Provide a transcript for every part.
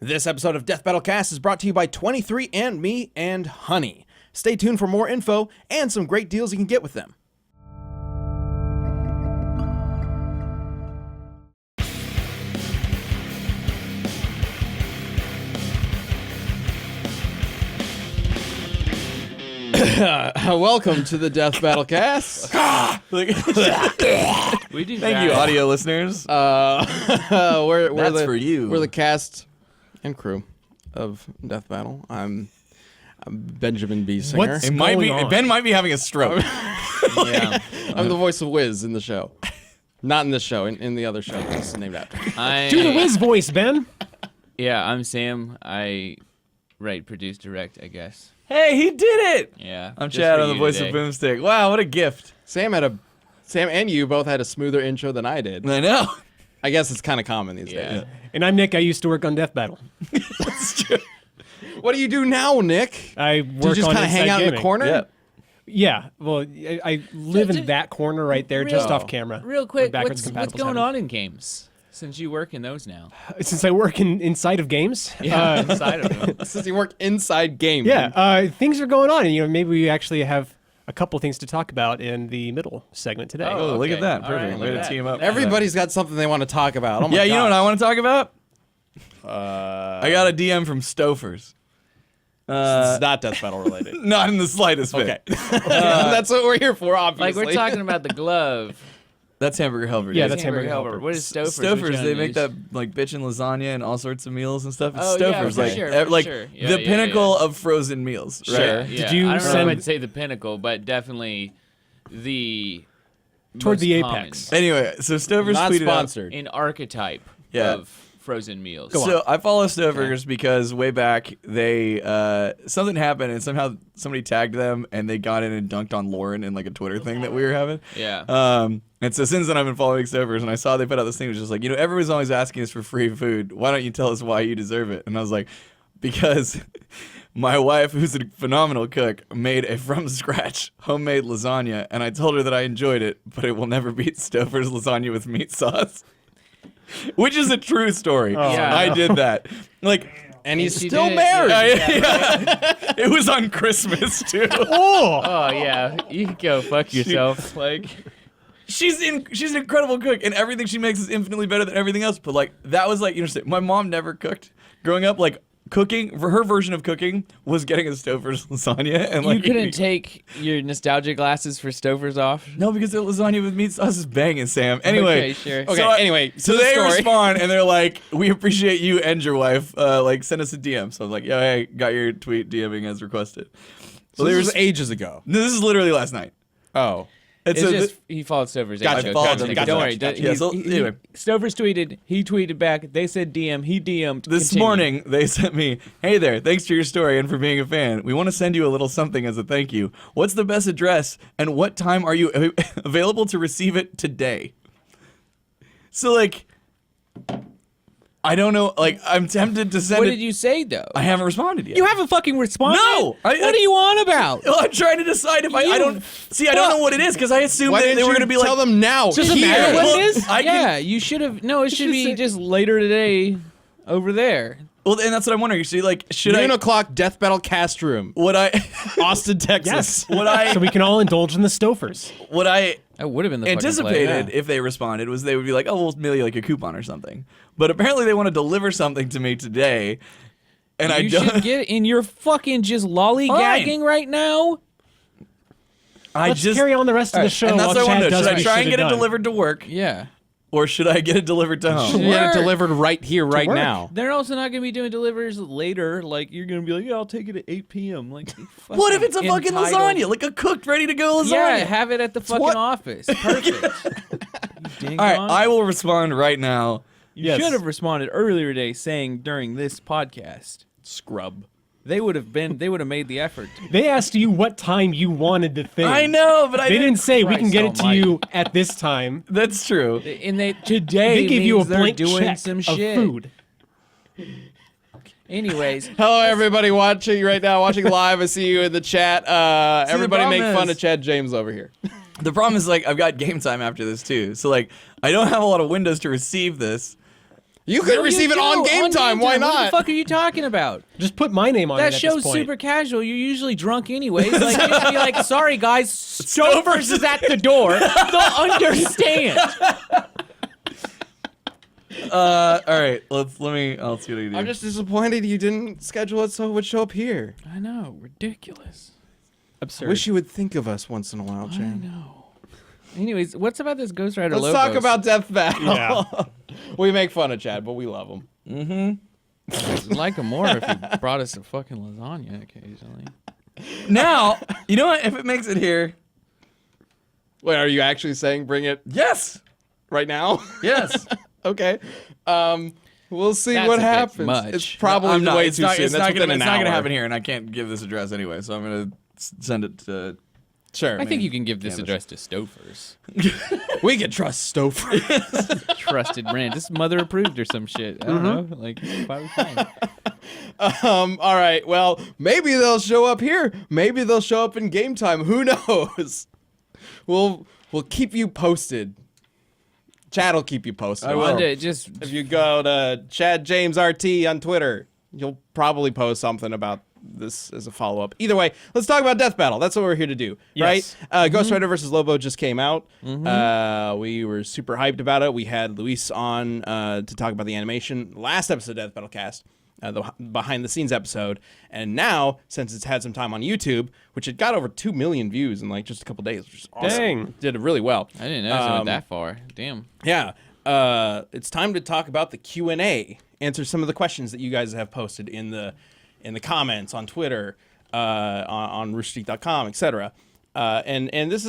This episode of Death Battle Cast is brought to you by 23andMe and Honey. Stay tuned for more info and some great deals you can get with them. Welcome to the Death Battle Cast. We do. Thank you, audio listeners. We're That's the, for you. We're the cast and crew of Death Battle. I'm Benjamin B. Singer. What's going on? Ben might be having a stroke. Yeah. I'm the voice of Wiz in the show. Not in this show, in the other show that's named after. Do the Wiz voice, Ben. Yeah, I'm Sam. I write, produce, direct, I guess. Hey, he did it! Yeah. I'm just Chad for on the you voice today. of Boomstick. Wow, what a gift. Sam and you both had a smoother intro than I did. I know. I guess it's kind of common these Yeah. days. And I'm Nick. I used to work on Death Battle. That's true. What do you do now, Nick? I Do you work just on kind of hang Inside out in the Gaming. corner? Yeah. Yeah. Well, I live in that corner right there, just Real- off camera. Real quick, Backwards what's compatible going setting. on in games? Since you work in those now. Since I work inside of games. Yeah, inside of them. Since you work inside games. Things are going on, and maybe we actually have a couple things to talk about in the middle segment today. Oh, look okay. at that. All Perfect. right, Way look to at that. team up. Everybody's got something they want to talk about. Oh my Yeah, you know what gosh. I want to talk about? I got a DM from Stouffer's. It's not Death Battle related. Not in the slightest bit. Okay. That's what we're here for, Like, obviously. we're talking about the glove. That's Hamburger Helper. Yeah, dude. that's Hamburger Helper. What is Stouffer's? Stouffer's, they make that like bitchin' lasagna and all sorts of meals and stuff. It's Oh, yeah, Stouffer's, for like sure, ev- for like sure. Yeah, the yeah, pinnacle yeah. of frozen meals, right? Sure. Did Yeah. you I don't know send- if I'd say the pinnacle, but definitely the Toward most the common apex. Anyway, so Stouffer's Not tweeted out. sponsored. in archetype Yeah. of frozen meals. So I follow Stouffer's because way back they something happened and somehow somebody tagged them and they got in and dunked on Lauren in like a Twitter thing that we were having. Yeah. And so since then I've been following Stouffer's and I saw they put out this thing that was just like, everyone's always asking us for free food. Why don't you tell us why you deserve it? And I was like, because my wife, who's a phenomenal cook, made a from scratch homemade lasagna and I told her that I enjoyed it, but it will never beat Stouffer's lasagna with meat sauce. Which is a true story. Yeah. I did that. Like, and he's She still did it, married. yeah. it was on Christmas too. Oh! Oh yeah, you can go fuck yourself. Like, She's an incredible cook, and everything she makes is infinitely better than everything else. But like, that was like, my mom never cooked growing up. Like, cooking for her version of cooking was getting a Stouffer's lasagna, and like you couldn't take your nostalgia glasses for Stouffer's off. No, because the lasagna with meat sauce is banging, Sam. Anyway, Okay, sure. Okay, so anyway, to so the they story. respond and they're like, "We appreciate you and your wife. Like, send us a DM." So I was like, "Yeah, hey, got your tweet DMing as requested." So they this were was ages ago. No, this is literally last night. Oh. And It's so just he followed Stouffer's. Gotcha, age. followed Don't him, gotcha, worry. gotcha. Yeah, so anyway. Stouffer's tweeted. He tweeted back. They said DM. He DM'd. This Continue. morning, they sent me, "Hey there, thanks for your story and for being a fan. We want to send you a little something as a thank you. What's the best address and what time are you available to receive it today?" So, like, I don't know. Like, I'm tempted to send What it. did you say though? I haven't responded yet. You haven't fucking responded. No! What are you on about? Well, I'm trying to decide if I don't. See, I don't know what it is because I assumed Why that didn't they were you going to be tell like. them now? Doesn't here. matter what Well, it is. I can- Yeah, you should have. No, it should be just later today, over there. Well, and that's what I'm wondering. See, like, should Noon I? o'clock Death Battle Cast Room. Would I? Austin, Texas. Yes. Would I? So we can all indulge in the Stouffer's. Would I? That would have been the Anticipated fucking play. if they responded was they would be like, "Oh, well, maybe like a coupon or something." But apparently they want to deliver something to me today, and I You don't. should get in. You're fucking just lollygagging right now. I Let's just carry on the rest of the show and that's while what I want Chad to know. does Should what I he try and should get have it done. delivered to work, Yeah. or should I get it delivered to home? We'll get it Sure. delivered right here, right work. now. They're also not gonna be doing delivers later. Like you're gonna be like, yeah, I'll take it at 8 p.m. Like, What if it's a fucking entitled. lasagna, like a cooked, ready to go lasagna? Yeah, have it at the fucking what- office. Perfect. Ding All right, dong. I will respond right now. You Yes. should have responded earlier today, saying during this podcast. Scrub. They would have made the effort. They asked you what time you wanted the thing. I know, but I They didn't say we can Christ get it to almighty. you at this time. That's true. And today They gave you a means they're blank doing check some of shit. food. Anyways, Hello, everybody watching right now, watching live. I see you in the chat. Everybody problem make fun is- of Chad James over here. The problem is, like, I've got game time after this too, so like, I don't have a lot of windows to receive this. You could No, receive it do, on game time. Why What the not? fuck are you talking about? Just put my name on it That at this show's point. super casual. You're usually drunk anyways. Like, you should be like, sorry, guys, Stouffer's is at the door. They'll understand. All right, I'll see what I can do. I'm just disappointed you didn't schedule it so it would show up here. I know. Ridiculous. Absurd. Wish you would think of us once in a while, I Chan. know. Anyways, what's about this Ghost Rider Let's Lobos? talk about Death Battle. Yeah. We make fun of Chad, but we love him. I'd like him more if he brought us a fucking lasagna occasionally. Now, you know what? If it makes it here, Wait, are you actually saying bring it yes, right now? yes. Okay. We'll see That's what a bit happens. much. It's probably I'm not. way It's too not, soon. it's That's not within gonna, an it's not gonna hour. happen here, and I can't give this address anyway, so I'm gonna send it to. Sure. I think you can give this address to Stouffer's. we can trust Stouffer. Trusted brand. This is mother approved or some shit. I don't know. Like, probably fine. All right. Well, maybe they'll show up here. Maybe they'll show up in game time. Who knows? We'll keep you posted. Chad will keep you posted. I will. Wanda, just If you go to Chad James RT on Twitter, you'll probably post something about this as a follow-up. Either way, let's talk about Death Battle. That's what we're here to do, Yes. right? Ghost Rider versus Lobo just came out. We were super hyped about it. We had Luis on to talk about the animation last episode of Death Battle Cast, the behind-the-scenes episode. And now, since it's had some time on YouTube, which it got over 2 million views in like just a couple days, which is awesome. Dang. Did it really well. I didn't know it went that far. Damn. Yeah. It's time to talk about the Q&A. Answer some of the questions that you guys have posted in the comments on Twitter, on roosterteeth.com, etc. And this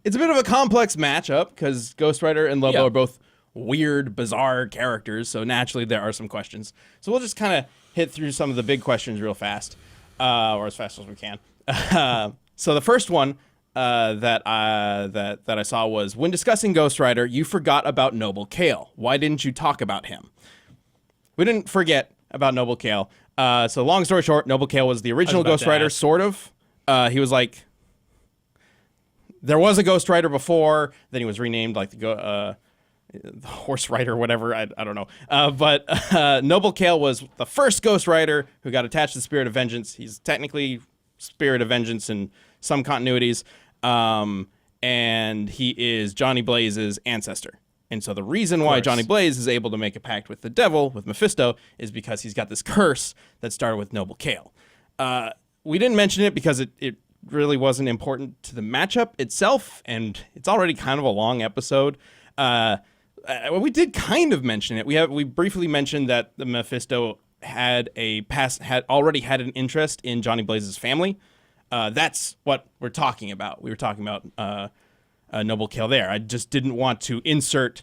it's a bit of a complex matchup because Ghost Rider and Lobo Yeah. are both weird, bizarre characters, so naturally there are some questions. So we'll just kind of hit through some of the big questions real fast, or as fast as we can. So the first one that I saw was, when discussing Ghost Rider, you forgot about Noble Kale. Why didn't you talk about him? We didn't forget about Noble Kale. So long story short, Noble Kale was the original about Ghost to Rider, ask. sort of. He was like, there was a Ghost Rider before, then he was renamed like the Horse Rider, whatever. I don't know. But Noble Kale was the first Ghost Rider who got attached to the Spirit of Vengeance. He's technically Spirit of Vengeance in some continuities. And he is Johnny Blaze's ancestor. And so the reason why Johnny Blaze is able to make a pact with the devil, with Mephisto, is because he's got this curse that started with Noble Kale. We didn't mention it because it really wasn't important to the matchup itself, and it's already kind of a long episode. We did kind of mention it. We briefly mentioned that the Mephisto had already had an interest in Johnny Blaze's family. That's what we're talking about. We were talking about Noble Kale there. I just didn't want to insert.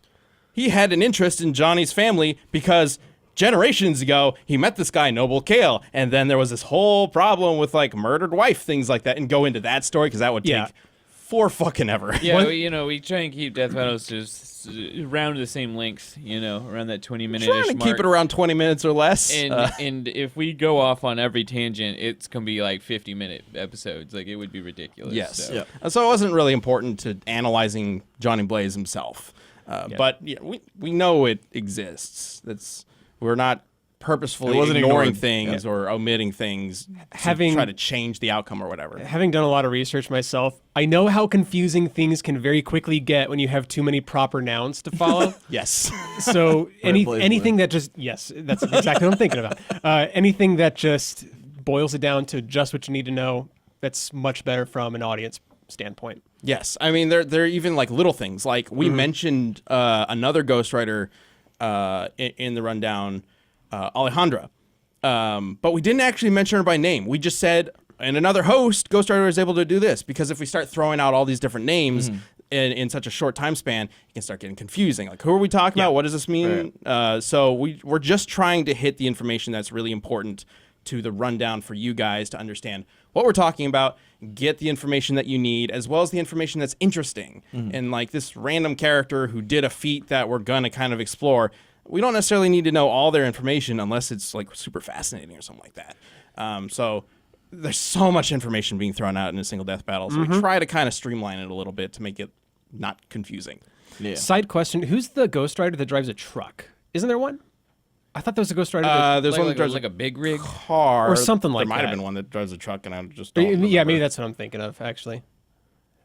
He had an interest in Johnny's family because generations ago he met this guy Noble Kale, and then there was this whole problem with like murdered wife, things like that, and go into that story because that would take for fucking ever. Yeah, we try and keep Death Battles just around the same length, around that 20-minute-ish Trying to mark. keep it around 20 minutes or less. And if we go off on every tangent, it's going to be like 50-minute episodes. Like, it would be ridiculous. Yes. So. So it wasn't really important to analyzing Johnny Blaze himself. But we know it exists. We're not purposefully ignoring things or omitting things to try to change the outcome or whatever. Having done a lot of research myself, I know how confusing things can very quickly get when you have too many proper nouns to follow. Yes. So anything that just, yes, that's exactly what I'm thinking about. Anything that just boils it down to just what you need to know, that's much better from an audience standpoint. Yes. I mean, there are even like little things. Like we mentioned another Ghost Rider in the rundown, Alejandra. But we didn't actually mention her by name. We just said, and another host, Ghost Rider is able to do this, because if we start throwing out all these different names in such a short time span, it can start getting confusing. Like, who are we talking about? What does this mean? So we're just trying to hit the information that's really important to the rundown for you guys to understand what we're talking about, get the information that you need, as well as the information that's interesting. And like this random character who did a feat that we're going to kind of explore, we don't necessarily need to know all their information unless it's like super fascinating or something like that. So there's so much information being thrown out in a single death battle. So we try to kind of streamline it a little bit to make it not confusing. Yeah. Side question, who's the Ghost Rider that drives a truck? Isn't there one? I thought there was a Ghost Rider. That, There's one that drives like a big rig. car. Or something like There might have that. been one that drives a truck, and I just don't remember. yeah, maybe that's what I'm thinking of, actually.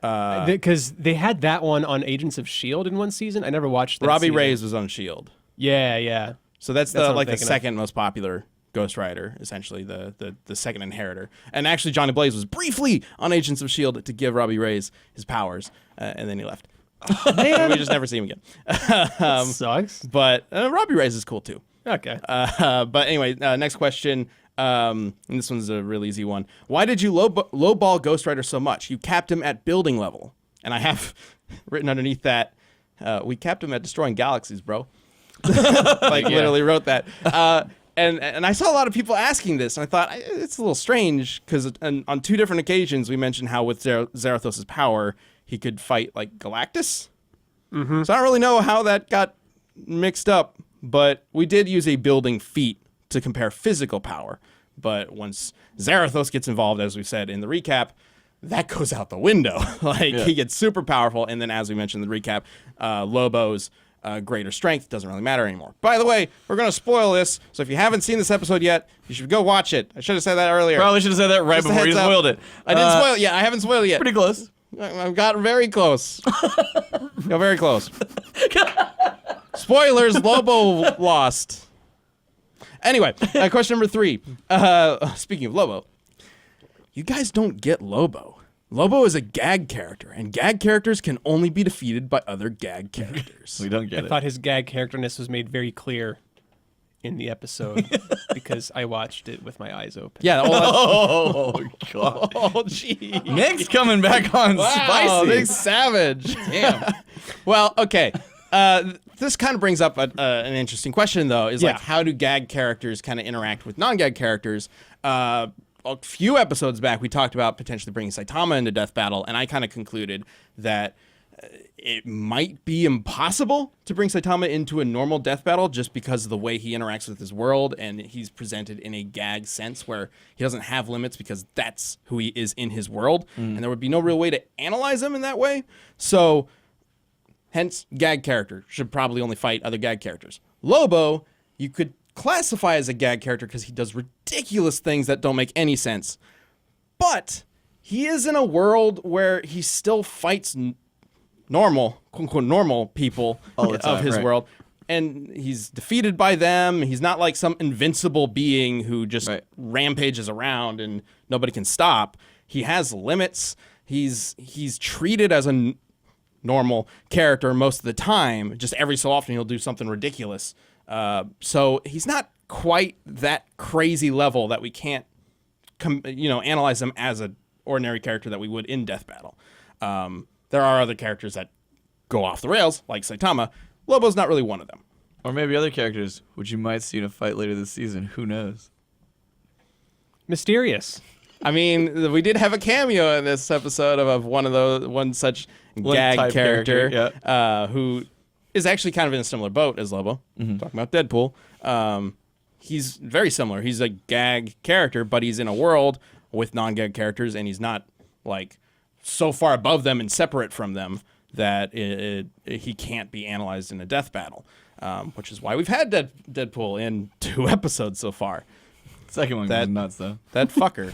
Because they had that one on Agents of S.H.I.E.L.D. in one season. I never watched that Robbie season. Reyes was on S.H.I.E.L.D. Yeah. So that's That's what I'm the thinking of. second most popular Ghost Rider, essentially the second inheritor. And actually, Johnny Blaze was briefly on Agents of S.H.I.E.L.D. to give Robbie Reyes his powers, and then he left. And we just never see him again. Sucks. But Robbie Reyes is cool too. Okay. But anyway, next question. And this one's a real easy one. Why did you lowball Ghost Rider so much? You capped him at building level. And I have written underneath that, we capped him at destroying galaxies, bro. Literally wrote that. And I saw a lot of people asking this, and I thought it's a little strange because on two different occasions we mentioned how with Zarathos' power he could fight like Galactus. Mm-hmm. So I don't really know how that got mixed up, but we did use a building feat to compare physical power. But once Zarathos gets involved, as we said in the recap, that goes out the window. He gets super powerful, and then as we mentioned in the recap, Lobo's greater strength doesn't really matter anymore. By the way, we're going to spoil this, so if you haven't seen this episode yet, you should go watch it. I should have said that earlier. Probably should have said that right Just a before you heads up. spoiled it. I didn't spoil it yet. I haven't spoiled it yet. Pretty close. I've gotten very close. Got very close. Spoilers, Lobo lost. Anyway, question number 3. Speaking of Lobo, you guys don't get Lobo. Lobo is a gag character, and gag characters can only be defeated by other gag characters. We don't get I it. thought his gag characterness was made very clear in the episode because I watched it with my eyes open. Yeah. Oh, God. Oh, gee. Nick's coming back on Wow, spicy. big savage. Damn. Well, okay. This kind of brings up an interesting question, though, is like, how do gag characters kind of interact with non-gag characters? A few episodes back, we talked about potentially bringing Saitama into Death Battle, and I kind of concluded that it might be impossible to bring Saitama into a normal Death Battle just because of the way he interacts with his world, and he's presented in a gag sense where he doesn't have limits because that's who he is in his world, and there would be no real way to analyze him in that way. So, hence, gag character should probably only fight other gag characters. Lobo, you could classify as a gag character because he does ridiculous things that don't make any sense. But he is in a world where he still fights normal, quote unquote, normal people of his world. And he's defeated by them. He's not like some invincible being who just rampages around and nobody can stop. He has limits. He's treated as a normal character most of the time. Just every so often he'll do something ridiculous. So he's not quite that crazy level that we can't, analyze him as an ordinary character that we would in Death Battle. There are other characters that go off the rails, like Saitama. Lobo's not really one of them. Or maybe other characters, which you might see in a fight later this season. Who knows? Mysterious. I mean, we did have a cameo in this episode of one such gag type character who is actually kind of in a similar boat as Lobo. Talking about Deadpool. He's very similar. He's a gag character, but he's in a world with non-gag characters, and he's not like so far above them and separate from them that he can't be analyzed in a death battle, which is why we've had Deadpool in 2 episodes so far. Second one goes nuts, though. That fucker.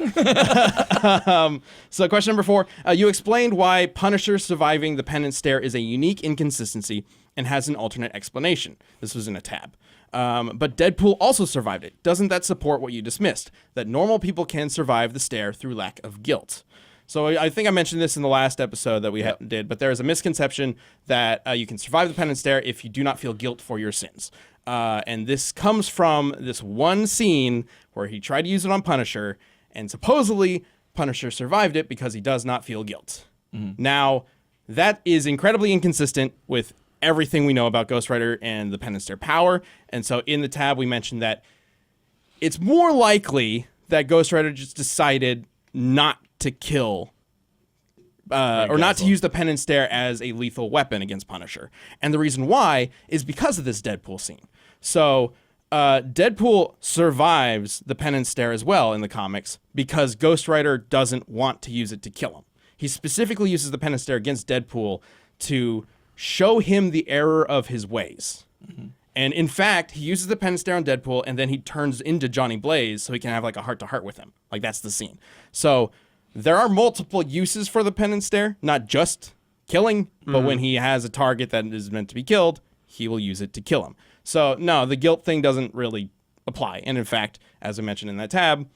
So question number 4. You explained why Punisher surviving the penance stare is a unique inconsistency and has an alternate explanation. This was in a tab. But Deadpool also survived it. Doesn't that support what you dismissed? That normal people can survive the stare through lack of guilt. So I think I mentioned this in the last episode that we did, but there is a misconception that you can survive the penance stare if you do not feel guilt for your sins. And this comes from this one scene where he tried to use it on Punisher, and supposedly Punisher survived it because he does not feel guilt. Now, that is incredibly inconsistent with everything we know about Ghost Rider and the penance stare power. And so in the tab, we mentioned that it's more likely that Ghost Rider just decided not to kill or not to use the penance stare as a lethal weapon against Punisher. And the reason why is because of this Deadpool scene. So Deadpool survives the penance stare as well in the comics because Ghost Rider doesn't want to use it to kill him. He specifically uses the penance stare against Deadpool to show him the error of his ways. And in fact, he uses the penance stare on Deadpool, and then he turns into Johnny Blaze so he can have like a heart-to-heart with him. Like, that's the scene. So there are multiple uses for the penance stare, not just killing, but when he has a target that is meant to be killed, he will use it to kill him. So no, the guilt thing doesn't really apply. And in fact, as I mentioned in that tab,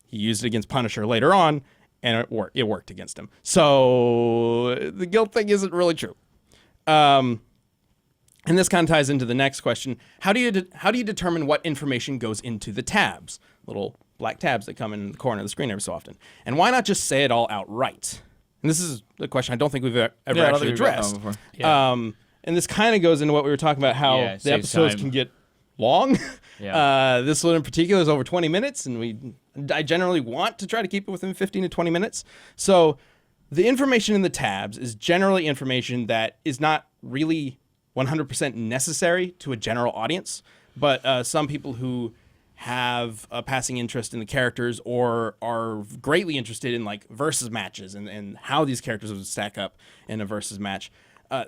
he used it against Punisher later on, and it worked against him. So the guilt thing isn't really true. And this kind of ties into the next question. How do you determine what information goes into the tabs? Little black tabs that come in the corner of the screen every so often. And why not just say it all outright? And this is a question I don't think we've ever actually addressed. Yeah. And this kind of goes into what we were talking about, how the episodes can get long. This one in particular is over 20 minutes, and I generally want to try to keep it within 15 to 20 minutes. So the information in the tabs is generally information that is not really 100% necessary to a general audience, but some people who have a passing interest in the characters or are greatly interested in like versus matches and how these characters would stack up in a versus match,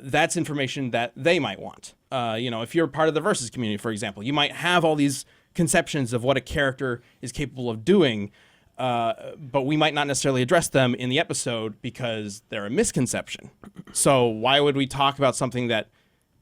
that's information that they might want. If you're part of the versus community, for example, you might have all these conceptions of what a character is capable of doing, but we might not necessarily address them in the episode because they're a misconception. So why would we talk about something that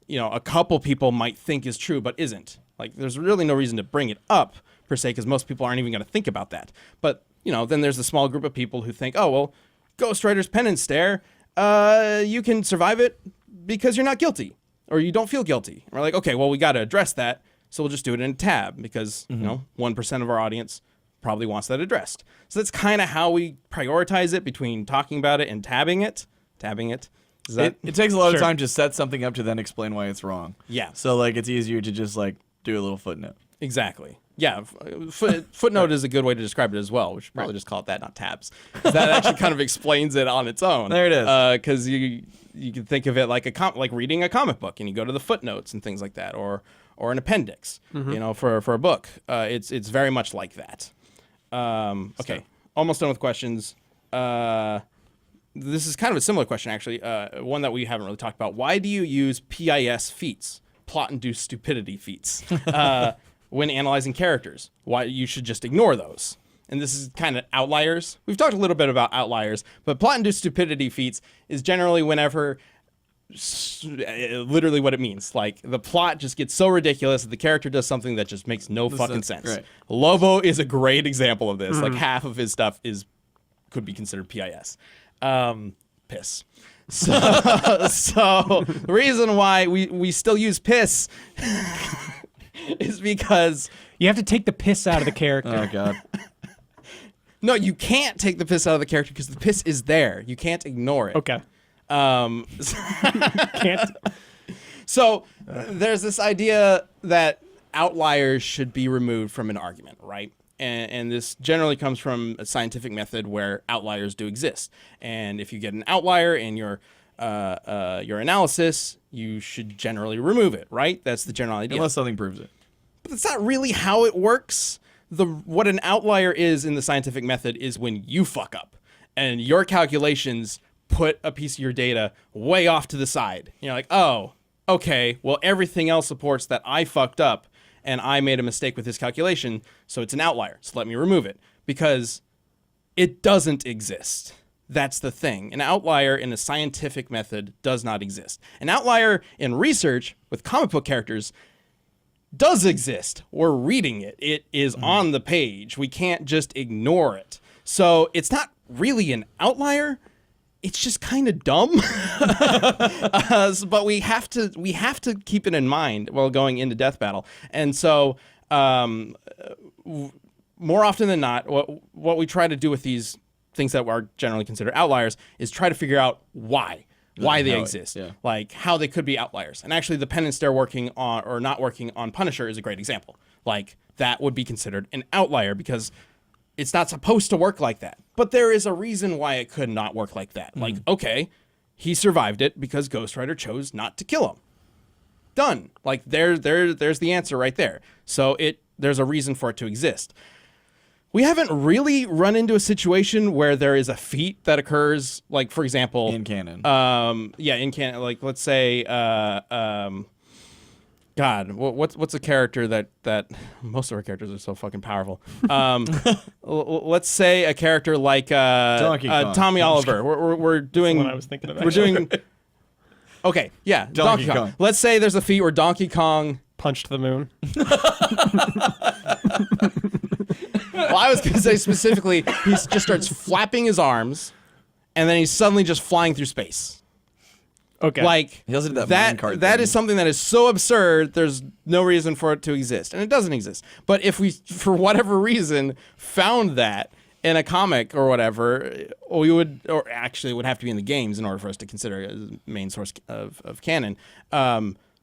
a couple people might think is true but isn't? Like, there's really no reason to bring it up per se, because most people aren't even going to think about that. But then there's a small group of people who think, oh well, Ghost Rider's penance stare, you can survive it because you're not guilty or you don't feel guilty. And we're like, okay, well, we got to address that, so we'll just do it in a tab because 1% of our audience probably wants that addressed. So that's kind of how we prioritize it between talking about it and tabbing it. It takes a lot of time to set something up to then explain why it's wrong. Yeah. So like it's easier to just like do a little footnote. Exactly. Yeah. Footnote is a good way to describe it as well. We should probably just call it that, not tabs. That actually kind of explains it on its own. There it is. Because you can think of it like like reading a comic book, and you go to the footnotes and things like that, or an appendix. For a book. It's very much like that. Okay. Almost done with questions. This is kind of a similar question, actually. One that we haven't really talked about. Why do you use PIS feats, plot-induced stupidity feats, when analyzing characters? Why you should just ignore those? And this is kind of outliers. We've talked a little bit about outliers, but plot-induced stupidity feats is generally whenever, literally what it means. Like, the plot just gets so ridiculous that the character does something that just makes no fucking sense. Right. Lobo is a great example of this. Like, half of his stuff could be considered PIS. Piss. So the reason why we still use piss is because you have to take the piss out of the character. Oh god. No, you can't take the piss out of the character because the piss is there. You can't ignore it. Okay. Can't. So there's this idea that outliers should be removed from an argument, right? And this generally comes from a scientific method where outliers do exist. And if you get an outlier in your analysis, you should generally remove it, right? That's the general idea. Unless something proves it. But that's not really how it works. What an outlier is in the scientific method is when you fuck up and your calculations put a piece of your data way off to the side. And you're like, oh, okay, well, everything else supports that I fucked up and I made a mistake with this calculation, so it's an outlier. So let me remove it because it doesn't exist. That's the thing. An outlier in a scientific method does not exist. An outlier in research with comic book characters does exist. We're reading it. It is on the page. We can't just ignore it. So it's not really an outlier. It's just kind of dumb. But we have to keep it in mind while going into Death Battle. And so more often than not, what we try to do with these things that are generally considered outliers is try to figure out why they exist, like how they could be outliers. And actually the penance stare working on or not working on Punisher is a great example. Like that would be considered an outlier because it's not supposed to work like that. But there is a reason why it could not work like that. Like, okay, he survived it because Ghost Rider chose not to kill him. Done. Like there's the answer right there. So there's a reason for it to exist. We haven't really run into a situation where there is a feat that occurs, like, for example... In canon. In canon. Like, let's say... what's a character that most of our characters are so fucking powerful. Let's say a character like Donkey Kong. Tommy Oliver. We're doing. That's what I was thinking of. We're doing. Okay, yeah, Donkey Kong. Let's say there's a feat where Donkey Kong Punched the moon. Well, I was going to say specifically, he just starts flapping his arms, and then he's suddenly just flying through space. Okay. Like He also did that that. minecart That thing. is something that is so absurd. There's no reason for it to exist, and it doesn't exist. But if we, for whatever reason, found that in a comic or whatever, we would, or actually it would have to be in the games in order for us to consider it as a main source of canon.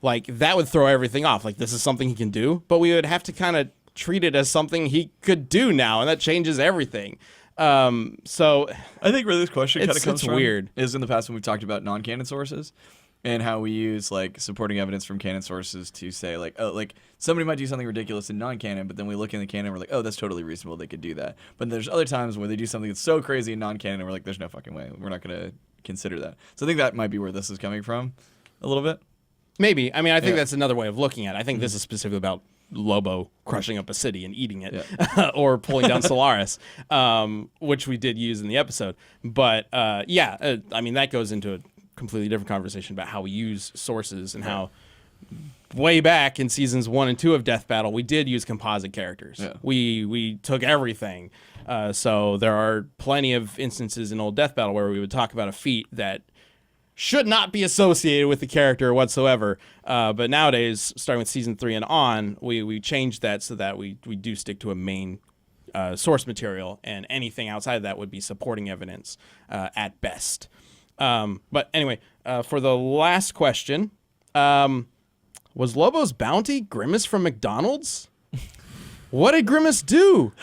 Like that would throw everything off. Like this is something he can do, but we would have to kind of treat it as something he could do now, and that changes everything. So I think where this question kind of comes it's from weird. is in the past when we've talked about non-canon sources and how we use like supporting evidence from canon sources to say like, oh, like somebody might do something ridiculous in non-canon, but then we look in the canon and we're like, oh, that's totally reasonable. They could do that. But there's other times where they do something that's so crazy in non-canon and we're like, there's no fucking way. We're not going to consider that. So I think that might be where this is coming from a little bit. maybe. I mean, I think Yeah. that's another way of looking at it. I think this is specifically about Lobo crushing up a city and eating it, Yeah. or pulling down Solaris, which we did use in the episode. But I mean, that goes into a completely different conversation about how we use sources and how way back in seasons 1 and 2 of Death Battle, we did use composite characters. Yeah. We took everything. So there are plenty of instances in old Death Battle where we would talk about a feat that should not be associated with the character whatsoever. But nowadays, starting with season 3 and on, we changed that so that we do stick to a main source material, and anything outside of that would be supporting evidence at best. But anyway, for the last question, was Lobo's bounty Grimace from McDonald's? What did Grimace do?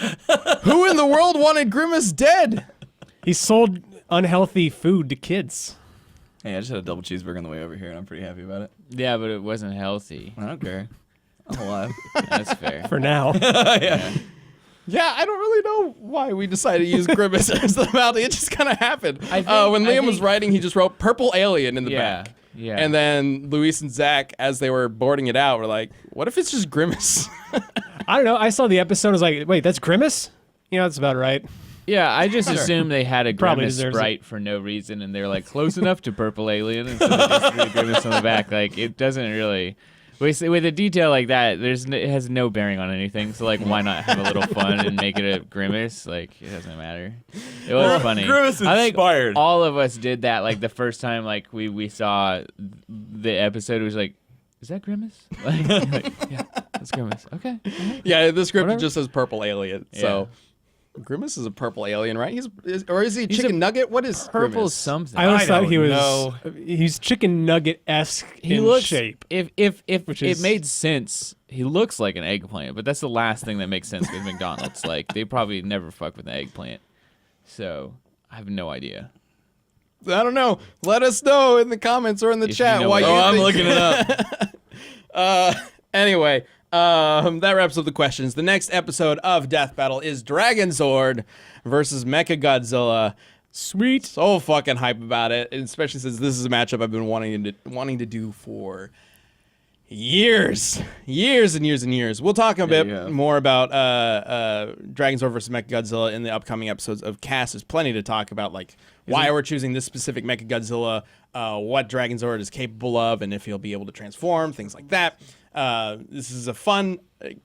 Who in the world wanted Grimace dead? He sold unhealthy food to kids. Hey, I just had a double cheeseburger on the way over here and I'm pretty happy about it. Yeah, but it wasn't healthy. I don't care. I'm alive. That's fair. For now. Yeah, I don't really know why we decided to use Grimace as the bounty. It just kind of happened. When Liam was writing, he just wrote "purple alien" in the back. Yeah. And then Luis and Zach, as they were boarding it out, were like, "What if it's just Grimace?" I don't know. I saw the episode. I was like, wait, that's Grimace? You know, that's about right. Yeah, I just assumed they had a Probably Grimace deserves sprite for no reason, and they're like close enough to purple alien, and so they just threw the Grimace on the back. Like it doesn't really, with a detail like that, it has no bearing on anything. So like, why not have a little fun and make it a Grimace? Like it doesn't matter. It was funny. Grimace I think inspired. all of us did that. Like the first time, like we saw the episode, it was like, is that Grimace? Like yeah, that's Grimace. Okay. Yeah, the script Whatever. just says "purple alien." So Grimace is a purple alien, right? Or is he a chicken nugget? What is Purple Grimace? something. I always thought he was. know. He's chicken nugget-esque He in looks shape. If Which it is- made sense, he looks like an eggplant, but that's the last thing that makes sense with McDonald's. Like they probably never fuck with an eggplant. So I have no idea. I don't know. Let us know in the comments or in the If chat you know why what- you Oh, I'm think- looking it up. Anyway, that wraps up the questions. The next episode of Death Battle is Dragon Zord versus Mechagodzilla. Sweet. So fucking hype about it, and especially since this is a matchup I've been wanting to do for years and years. We'll talk a bit Yeah. more about Dragon Zord versus Mechagodzilla in the upcoming episodes of Cast. There's plenty to talk about, like why we're choosing this specific Mechagodzilla, what Dragon Zord is capable of, and if he'll be able to transform, things like that. This is a fun,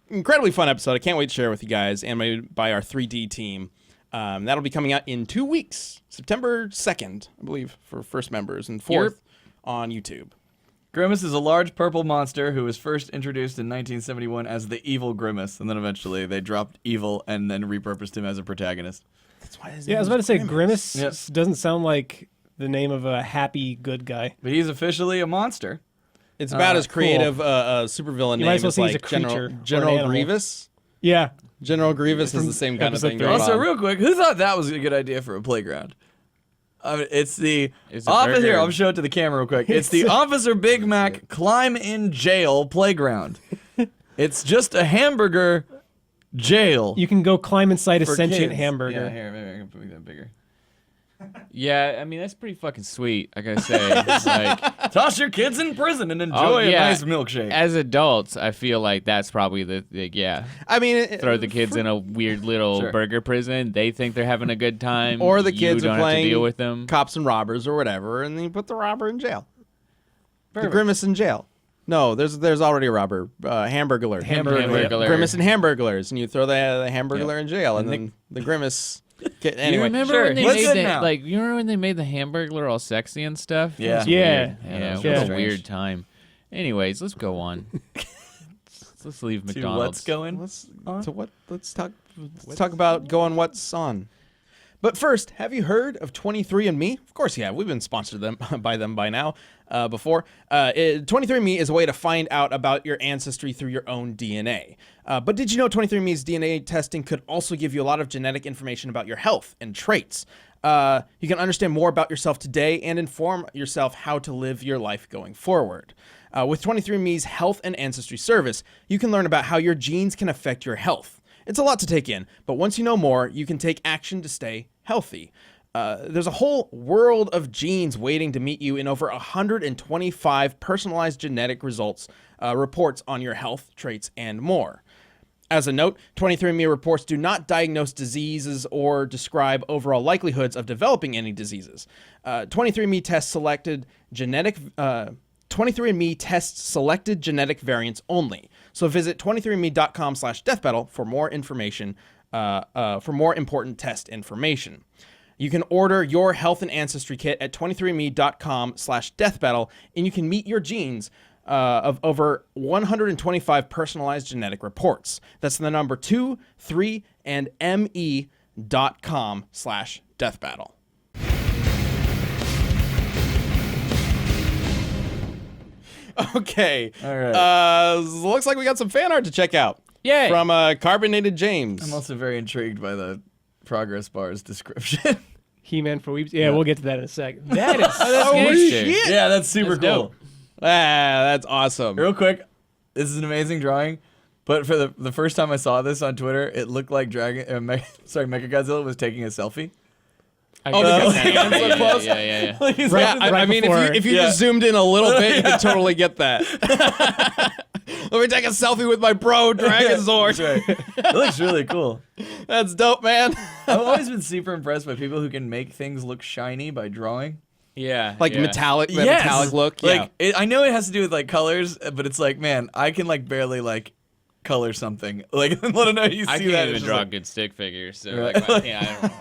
incredibly fun episode. I can't wait to share it with you guys, and by our 3D team. That'll be coming out in 2 weeks, September 2nd, I believe, for first members, and 4th on YouTube. Grimace is a large purple monster who was first introduced in 1971 as the evil Grimace, and then eventually they dropped evil and then repurposed him as a protagonist. That's why his Yeah, I name was is about to say Grimace Yep. doesn't sound like the name of a happy good guy. But he's officially a monster. It's about as cool. creative a supervillain You name might as well as say he's like a creature or an General animal. Grievous. Yeah. General Grievous is the same kind of episode thing. 3. going Also, on. real quick, who thought that was a good idea for a playground? It's the It's a office burger. here. I'll show it to the camera real quick. It's the Officer Big Mac Climb in Jail playground. It's just a hamburger jail. You can go climb inside a for sentient kids. hamburger. Yeah, here, maybe I can make that bigger. Yeah, I mean that's pretty fucking sweet. I gotta say, it's like Toss your kids in prison and enjoy a nice milkshake. As adults, I feel like that's probably the I mean, throw the kids in a weird little burger prison. They think they're having a good time, or the you kids don't are have playing to deal with them. cops and robbers or whatever, and then you put the robber in jail. The Grimace in jail. No, there's already a robber. Hamburglar. Hamburglar. Grimace and Hamburglars, and you throw the Hamburglar in jail, and then the Grimace. Anyway, you remember sure. when they Let's made end the, now. like? You remember when they made the Hamburglar all sexy and stuff? Yeah. That was Yeah. weird. Yeah, Yeah, that it was was a strange. weird time. Anyways, let's go on. Let's leave To McDonald's. what's going? let's talk about going what's on. But first, have you heard of 23andMe? Of course you have. We've been sponsored by them by now. Before 23andMe is a way to find out about your ancestry through your own DNA. But did you know 23andMe's DNA testing could also give you a lot of genetic information about your health and traits? You can understand more about yourself today and inform yourself how to live your life going forward. With 23andMe's Health and Ancestry Service, you can learn about how your genes can affect your health. It's a lot to take in, but once you know more, you can take action to stay healthy. There's a whole world of genes waiting to meet you in over 125 personalized genetic reports on your health, traits, and more. As a note, 23andMe reports do not diagnose diseases or describe overall likelihoods of developing any diseases. 23andMe tests selected genetic variants only. So visit 23andme.com/deathbattle for more information, for more important test information. You can order your health and ancestry kit at 23andme.com/deathbattle, and you can meet your genes of over 125 personalized genetic reports. That's the number 2, 3, and me.com/deathbattle. Okay. All right. Looks like we got some fan art to check out. Yay. From Carbonated James. I'm also very intrigued by the progress bar's description. He-Man for Weeps. Yeah, we'll get to that in a sec. That is Holy shit. Yeah, that's super That's cool. dope. That's awesome. Real quick, this is an amazing drawing. But for the first time I saw this on Twitter, it looked like Mechagodzilla was taking a selfie. Oh, because hands so close? Yeah. He's Right- like- right I mean, before- if you Yeah. just zoomed in a little bit, you could totally get that. Let me take a selfie with my bro, Dragon Zord. That's right. It looks really cool. That's dope, man. I've always been super impressed by people who can make things look shiny by drawing. Yeah. Like yeah. metallic, that Yes. metallic look. Like I know it has to do with like colors, but it's like, man, I can like barely like color something. Like let them know you see I can't that. even it's draw just good stick figures, so Right. like, I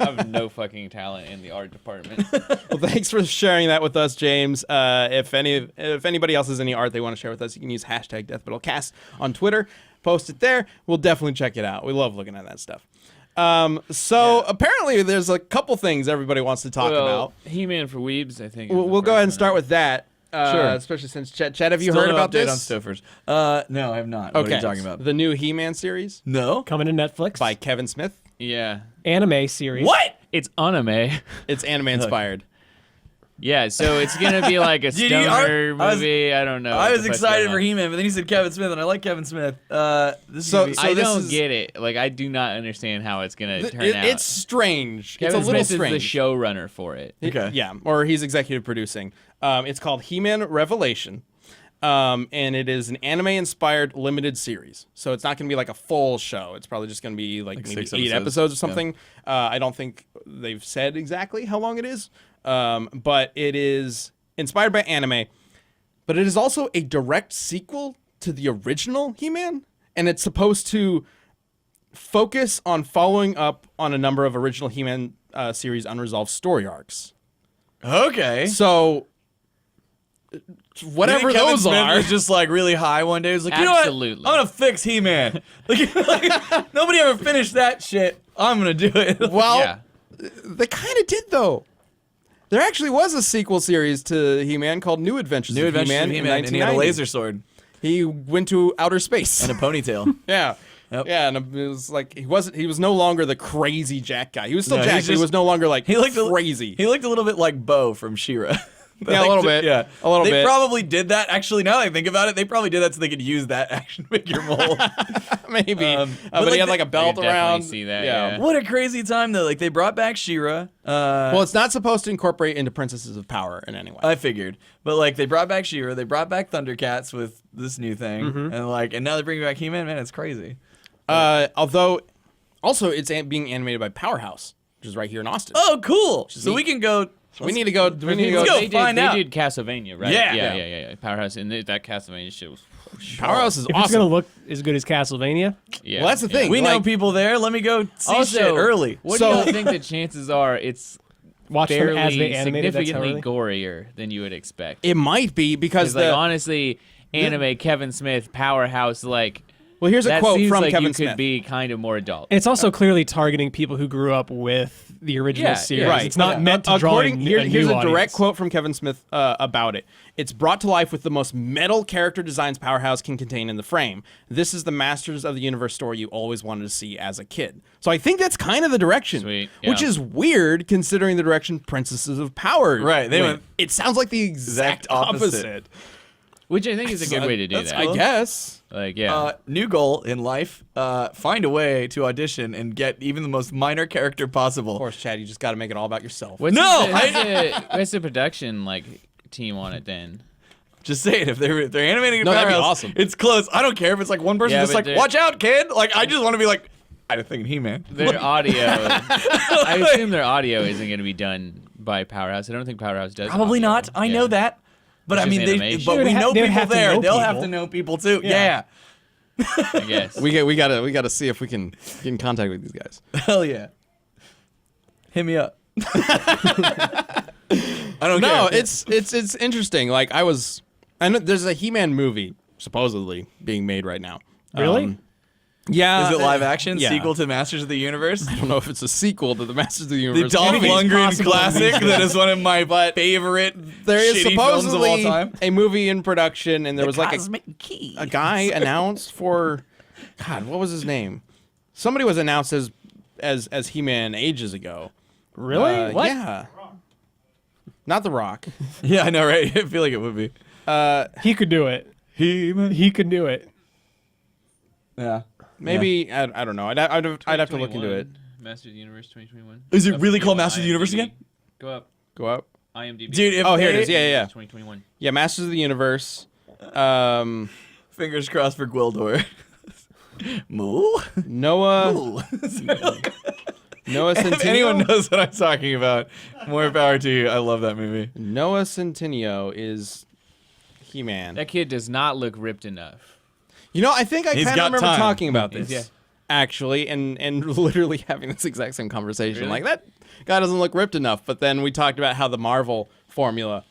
have no fucking talent in the art department. Well, thanks for sharing that with us, James. If anybody else has any art they want to share with us, you can use #DeathBattleCast on Twitter. Post it there. We'll definitely check it out. We love looking at that stuff. Apparently there's a couple things everybody wants to talk about. He-Man for Weebs, I think. is We'll the go ahead and first start one. with that. Sure. Especially since Chet, have you Still heard no about update this? on Stouffer's. No, I have not. What are you talking about? The new He-Man series No. coming to Netflix. by Kevin Smith. Yeah. Anime series. What? It's anime. It's anime inspired. Yeah, so it's gonna be like a Dude, you stoner are- I was- movie. I don't know. I what was the fuck's excited going for on. He-Man, but then you said Kevin Smith, and I like Kevin Smith. This is So- gonna be- so I this don't is- get it. Like, I do not understand how it's gonna turn out. It's strange. Kevin it's a little Smith strange. is the showrunner for it. Okay. Yeah, or he's executive producing. It's called He-Man Revelation. And it is an anime-inspired limited series. So it's not going to be like a full show. It's probably just going to be like maybe 6 8 episodes or something. I don't think they've said exactly how long it is. But it is inspired by anime. But it is also a direct sequel to the original He-Man. And it's supposed to focus on following up on a number of original He-Man series unresolved story arcs. Okay. So whatever You think Kevin those Smith are. was just like really high one day. He was like, you know what? Absolutely. I'm gonna fix He-Man. like, nobody ever finished that shit. I'm gonna do it. Well, Yeah. they kind of did though. There actually was a sequel series to He-Man called New Adventures New of Adventures He-Man of in He-Man, and he had a 1990. laser sword He went to outer space. and a ponytail. yeah. Yep. Yeah, and it was like he was no longer the crazy Jack guy. He was still No, Jack, he's but he just- was no longer like He looked crazy. He looked a little bit like Bo from She-Ra. Yeah, a little bit. Yeah, A little they bit. probably did that. Actually, now that I think about it, they probably did that so they could use that action figure mold. Maybe. But But he like had like a I belt could definitely around. see that, yeah. What a crazy time though. Like they brought back She-Ra. Well, it's not supposed to incorporate into Princesses of Power in any way. I figured, but like they brought back She-Ra, they brought back Thundercats with this new thing, and now they're bringing back He-Man. Man, it's crazy. Although, also it's being animated by Powerhouse, which is right here in Austin. Oh, cool! So neat. we can go. We need to go. We need to Let's go. go. They find did, out. They did Castlevania, right? Yeah. Yeah. Powerhouse, and that Castlevania shit was. Powerhouse is If awesome. it's gonna look as good as Castlevania, Yeah. Well, that's the yeah. thing. We know like- people there. Let me go see Also, shit early. What So- do you think the chances are it's watch them fairly as they animated. That's how significantly early. gorier than you would expect? It might be because Because like honestly, anime Kevin Smith Powerhouse like well, here's a that quote seems from like Kevin you Smith. could be kind of more adult. And it's also clearly targeting people who grew up with the original Yeah, series. Right. It's not meant to draw According, a here's new a direct audience. quote from Kevin Smith about it. It's brought to life with the most metal character designs Powerhouse can contain in the frame. This is the Masters of the Universe story you always wanted to see as a kid. So I think that's kind of the direction, Sweet, which yeah. is weird considering the direction Princesses of Power Right, they went It sounds like the exact opposite. Which I think is a good way to do That's that. cool. I guess. Like yeah. New goal in life: find a way to audition and get even the most minor character possible. Of course, Chad, you just got to make it all about yourself. What's No, what's the production like team on it then? Just say it. If they're animating a No, that'd be Powerhouse, awesome. it's close. I don't care if it's like one person Yeah, just but like, they're- watch out, kid. Like I just want to be like, I had a thing in He-Man. Their audio. I assume their audio isn't going to be done by Powerhouse. I don't think Powerhouse does. Probably audio. not. I know Yeah. that. But It's I mean, just they, animation. but They we would know ha- they would people have to there. know They'll have people. to know people too. Yeah. Yeah. I guess. We gotta see if we can get in contact with these guys. Hell yeah. Hit me up. I don't No, care. it's interesting. Like I know there's a He-Man movie supposedly being made right now. Really? Yeah. Is it live action? yeah. Sequel to Masters of the Universe? I don't know if it's a sequel to the Masters of the The Universe. Dolph movie. Lundgren classic that is one of my favorite There is shitty films of all supposedly time. a movie in production, and there was like Key. a guy announced for God, what was his name? Somebody was announced as He-Man ages ago. Really? What? Yeah. Not The Rock. Yeah, I know, right? I feel like it would be. He could do it. He-Man. He could do it. Yeah. Maybe I don't know. I'd have to look into it. 2021, Master of the Universe 2021. Is it Up really here called on Masters of the Universe IMDb. again? Go up. Go up. IMDb. Dude, if Oh, here it they- is. Yeah. 2021. Yeah, Masters of the Universe. Fingers crossed for Gwildor. Moo? Noah Moo. Centineo. If anyone knows what I'm talking about, more power to you. I love that movie. Noah Centineo is He-Man. That kid does not look ripped enough. You know, I think I He's kind of got remember time. talking about this Yeah. actually, and literally having this exact same conversation. Really? Like that guy doesn't look ripped enough. But then we talked about how the Marvel formula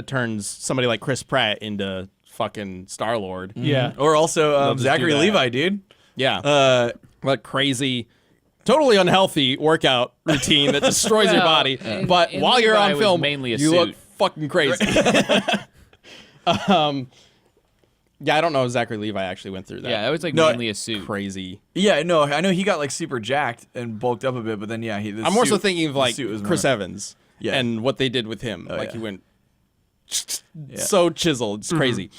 turns somebody like Chris Pratt into fucking Star-Lord. Yeah. Or also They'll just Zachary do that. Levi, dude. Yeah, like crazy. Totally unhealthy workout routine that destroys your Well, body. and- But and while you're Levi on was film, mainly a you look suit. fucking crazy. Yeah, I don't know if Zachary Levi actually went through that. Yeah, that was like No, mainly a suit. Crazy. Yeah, no, I know he got like super jacked and bulked up a bit, but then yeah, I'm more so thinking of like suit was Chris more- Evans Yeah. and what they did with him. Oh, Like yeah. he went so chiseled. It's crazy.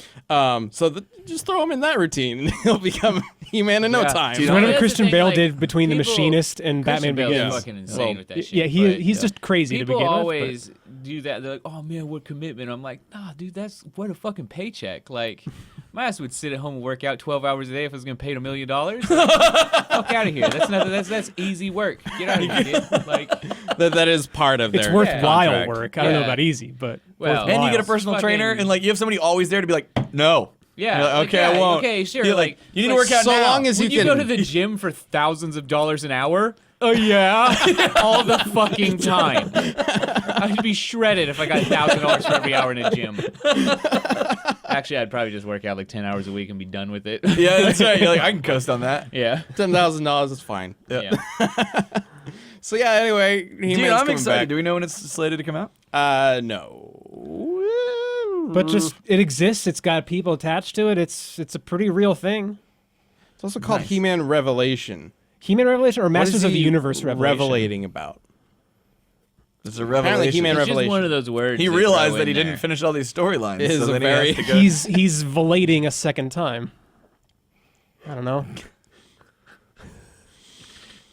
Just throw him in that routine and he'll become He-Man in no Yeah. time. Dude, It's whatever That's the Christian thing, Bale like, did between The people- Machinist and Christian Batman Bale's Begins. fucking insane with that shit. Yeah, but- he's just crazy to People begin always do that.'re like, "Oh man, what commitment?" I'm like, "Nah, dude, that's what a fucking paycheck." Like, my ass would sit at home and work out 12 hours a day if I was gonna pay $1 million. Like, fuck out of here. That's not. That's easy work. Get out of here, dude. Like, that is part of with. It's their worthwhile contract. work. I don't know Yeah. about easy, but Well, worthwhile. And you get a personal Fucking- trainer, and like you have somebody always there to be like, no. yeah. You're like, like, okay, yeah, I won't. Okay, sure. You're like, you need to like, work out so now. long as When you you can go to the gym for thousands of dollars an hour, oh yeah, all the fucking time. I'd be shredded if I got $1,000 for every hour in a gym. Actually, I'd probably just work out like 10 hours a week and be done with it. Yeah, that's right. You're like, I can coast on that. Yeah. $10,000 is fine. Yeah. So yeah, anyway, He-Man's Dude, I'm coming excited. back. Do we know when it's slated to come out? No. But just it exists. It's got people attached to it. It's a pretty real thing. It's also called He-Man Revelation. He-Man Revelation or What Masters is of the he Universe Revelation? revelating about? It's a Apparently revelation. He-Man It's just Revelation. one of those words. He that realized throw that he in didn't there. finish all these storylines. It is so a then very- he has to go. He's velating a second time. I don't know.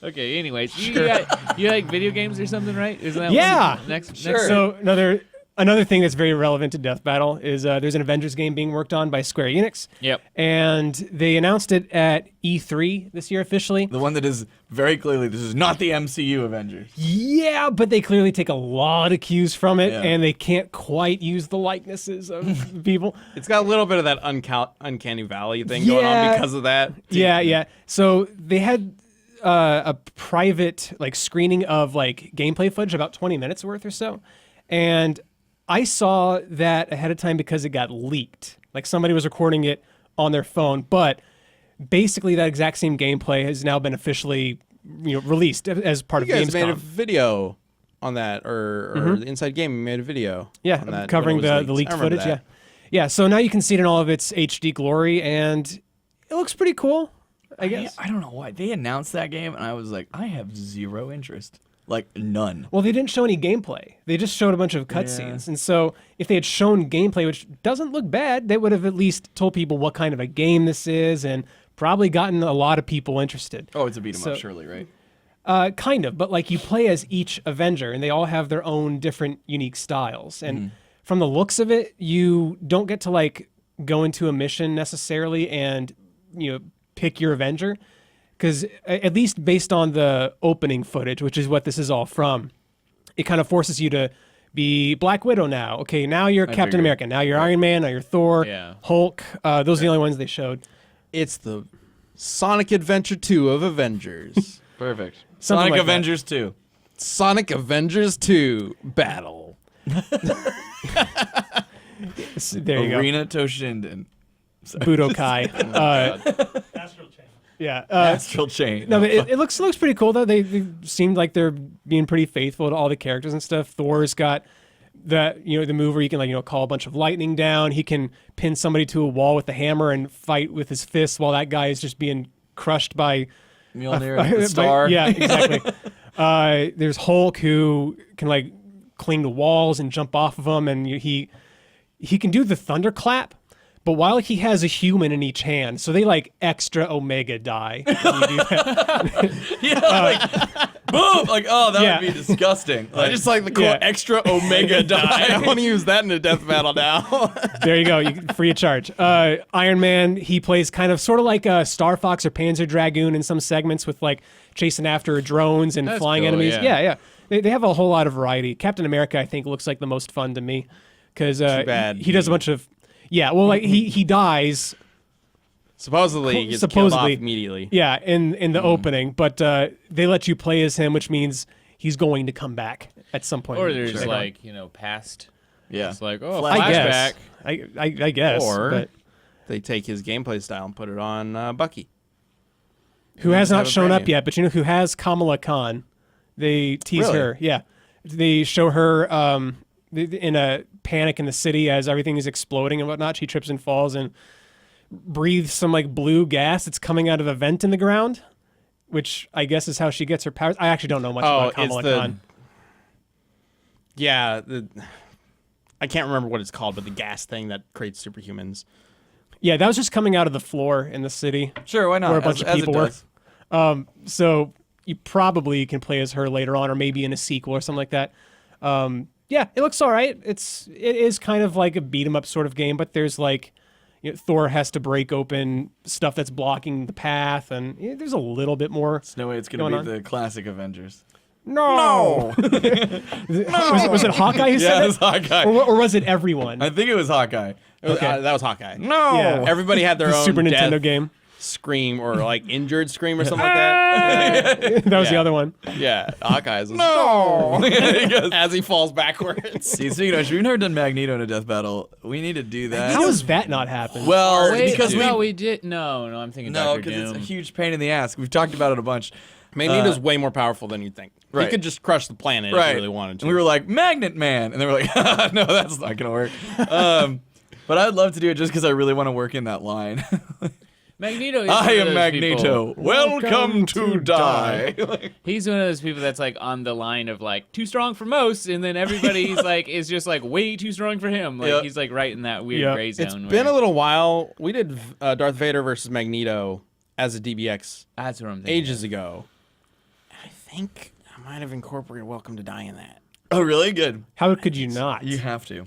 Okay. Anyways, you like video games or something, right? Isn't that Yeah. next? So another thing that's very relevant to Death Battle is there's an Avengers game being worked on by Square Enix. Yep. And they announced it at E3 this year officially. The one that is very clearly, this is not the MCU Avengers. Yeah, but they clearly take a lot of cues from it, Yeah. and they can't quite use the likenesses of people. It's got a little bit of that uncanny valley thing going on because of that. Yeah. So they had a private screening of gameplay footage, about 20 minutes worth or so, and I saw that ahead of time because it got leaked. Like somebody was recording it on their phone, but basically that exact same gameplay has now been officially released as part You of guys Gamescom. made a video on that, or the Inside Game made a video. on Yeah, that covering when it was the leaked I remember footage. that. Yeah. So now you can see it in all of its HD glory, and it looks pretty cool, I guess. I don't know why. They announced that game, and I was like, I have zero interest. Like, none. Well, they didn't show any gameplay. They just showed a bunch of cutscenes. And so if they had shown gameplay, which doesn't look bad, they would have at least told people what kind of a game this is and probably gotten a lot of people interested. Oh, it's a beat 'em up, surely, right? Kind of, but you play as each Avenger, and they all have their own different unique styles. And from the looks of it, you don't get to go into a mission necessarily and pick your Avenger, because at least based on the opening footage, which is what this is all from, it kind of forces you to be Black Widow now. Okay, now you're Captain figured. America. Now you're Iron Man. Now you're Thor. Yeah. Hulk. Those are the only ones they showed. It's the Sonic Adventure 2 of Avengers. Perfect. Something Sonic like that. Avengers 2. Sonic Avengers 2 Battle. There you Arena Toshinden. go. Budokai. Astral Chain. Yeah. Astral Chain. No, but it looks pretty cool though. They seemed like they're being pretty faithful to all the characters and stuff. Thor's got the move where he can call a bunch of lightning down. He can pin somebody to a wall with the hammer and fight with his fists while that guy is just being crushed by Mjolnir, the star. yeah, exactly. There's Hulk who can cling to walls and jump off of them, and he can do the thunderclap. But while he has a human in each hand, so they extra Omega die. When you do that. Yeah, boom! That Yeah. would be disgusting. I just like the cool Yeah. extra Omega die. I want to use that in a death battle now. There you go, free of charge. Iron Man, he plays kind of sort of like a Star Fox or Panzer Dragoon in some segments with chasing after drones and That's flying cool, enemies. yeah. Yeah. They have a whole lot of variety. Captain America, I think, looks like the most fun to me because bad. he does a bunch of. Yeah, well, he dies. Supposedly, he gets killed off immediately. Yeah, in the opening, but they let you play as him, which means he's going to come back at some point. Or there's Sure. past. Yeah. It's like I guess. flashback. I guess. Or but they take his gameplay style and put it on Bucky. who has have not a shown brand up new- yet? But who has Kamala Khan? They tease Really? her. Yeah, they show her in a panic in the city as everything is exploding and whatnot. She trips and falls and breathes some blue gas that's coming out of a vent in the ground, which I guess is how she gets her powers. I actually don't know much about Kamala Khan. Yeah, I can't remember what it's called, but the gas thing that creates superhumans. Yeah, that was just coming out of the floor in the city. Sure, why not? Where a bunch of As it people were. does. So you probably can play as her later on, or maybe in a sequel or something like that. Yeah, it looks all right. It is kind of like a beat 'em up sort of game, but there's Thor has to break open stuff that's blocking the path, and there's a little bit more. There's no way it's Going going to be on. the classic Avengers. No. Was it Hawkeye who Yeah, said it was Hawkeye. or was it everyone? I think it was Hawkeye. Okay. That was Hawkeye. No! Yeah. Everybody had their The own Super Nintendo death game. scream or injured scream or something like that. That was the Yeah. other one. Yeah, Hawkeye's was No! as he falls backwards. See, speaking of which, we've never done Magneto in a death battle. We need to do that. How has that not happened? Well, Wait, because we did. No, I'm thinking No, Dr. because it's a Doom. huge pain in the ass. We've talked about it a bunch. Magneto's way more powerful than you'd think. Right. He could just crush the planet if Right. he really wanted to. And we were like, Magnet Man. And they were like, no, that's not going to work. But I'd love to do it just because I really want to work in that line. Magneto is I one of am those Magneto. people- Welcome to die. He's one of those people that's on the line of too strong for most, and then everybody's is just way too strong for him. Yep. He's right in that weird Yep. gray zone. It's where- been a little while. We did Darth Vader versus Magneto as a DBX That's what I'm thinking. ages ago. think I might have incorporated Welcome to Die in that. Oh, really? Good. How could you not? You have to.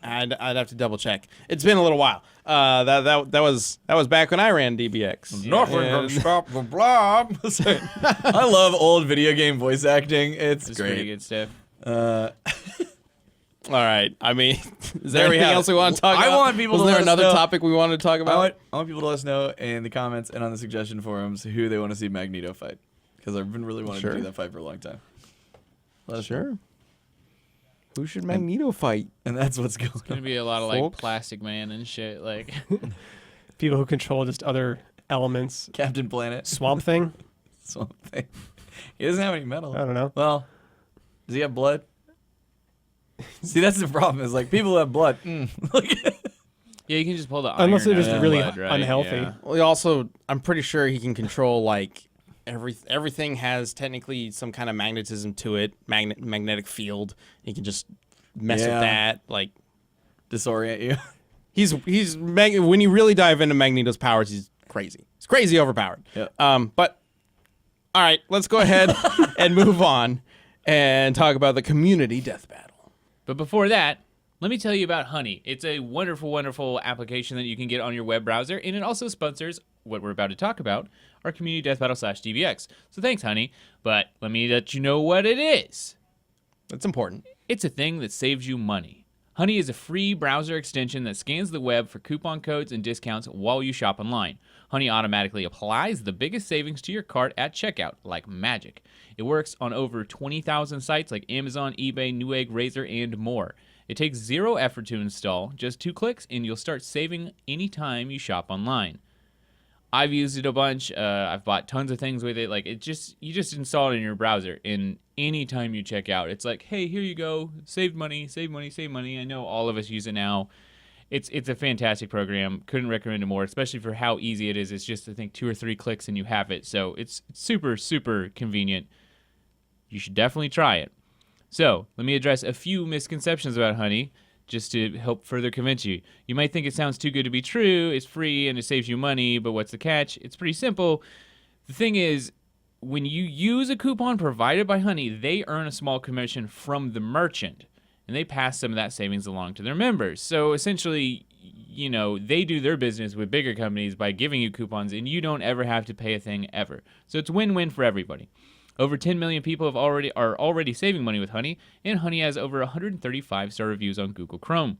I'd have to double check. It's been a little while. That was back when I ran DBX. Nothing can stop the blob. Sorry. I love old video game voice acting. It's It's great. pretty good stuff. All right. I mean, is there There we anything have else it. we want to talk about? I want people Was to there let us another know. topic we wanted to talk about? I want people to let us know in the comments and on the suggestion forums who they want to see Magneto fight. Because I've been really wanting Sure. to do that fight for a long time. Let us know. Sure. Who should Magneto fight? And that's what's going It's gonna on. be a lot of like Folks. Plastic Man and shit. Like, People who control just other elements. Captain Planet. Swamp Thing? Swamp Thing. He doesn't have any metal. I don't know. Well, does he have blood? See, that's the problem. Is like people who have blood. Like, yeah, you can just pull the Unless iron they're just out of really blood, right? unhealthy. Yeah. Well, he also, I'm pretty sure he can control like everything has technically some kind of magnetism to it, magnetic field. He can just mess with Yeah. that. Like disorient you. when you really dive into Magneto's powers, he's crazy. He's crazy overpowered. Yep. But all right, let's go ahead and move on and talk about the community death battle. But before that, let me tell you about Honey. It's a wonderful, wonderful application that you can get on your web browser, and it also sponsors what we're about to talk about, our community death battle /DBX. So thanks, Honey. But let me let you know what it is. That's important. It's a thing that saves you money. Honey is a free browser extension that scans the web for coupon codes and discounts while you shop online. Honey automatically applies the biggest savings to your cart at checkout, like magic. It works on over 20,000 sites like Amazon, eBay, Newegg, Razor, and more. It takes 0 effort to install, just 2 clicks, and you'll start saving anytime you shop online. I've used it a bunch. I've bought tons of things with it. Like you just install it in your browser, and anytime you check out, it's like, hey, here you go, save money, save money, save money. I know all of us use it now. It's a fantastic program. Couldn't recommend it more, especially for how easy it is. It's just, I think, 2 or 3 clicks and you have it. So it's super, super convenient. You should definitely try it. So let me address a few misconceptions about Honey, just to help further convince you. You might think it sounds too good to be true, it's free, and it saves you money, but what's the catch? It's pretty simple. The thing is, when you use a coupon provided by Honey, they earn a small commission from the merchant, and they pass some of that savings along to their members. So essentially, you know, they do their business with bigger companies by giving you coupons, and you don't ever have to pay a thing ever. So it's win-win for everybody. Over 10 million people are already saving money with Honey, and Honey has over 135 star reviews on Google Chrome.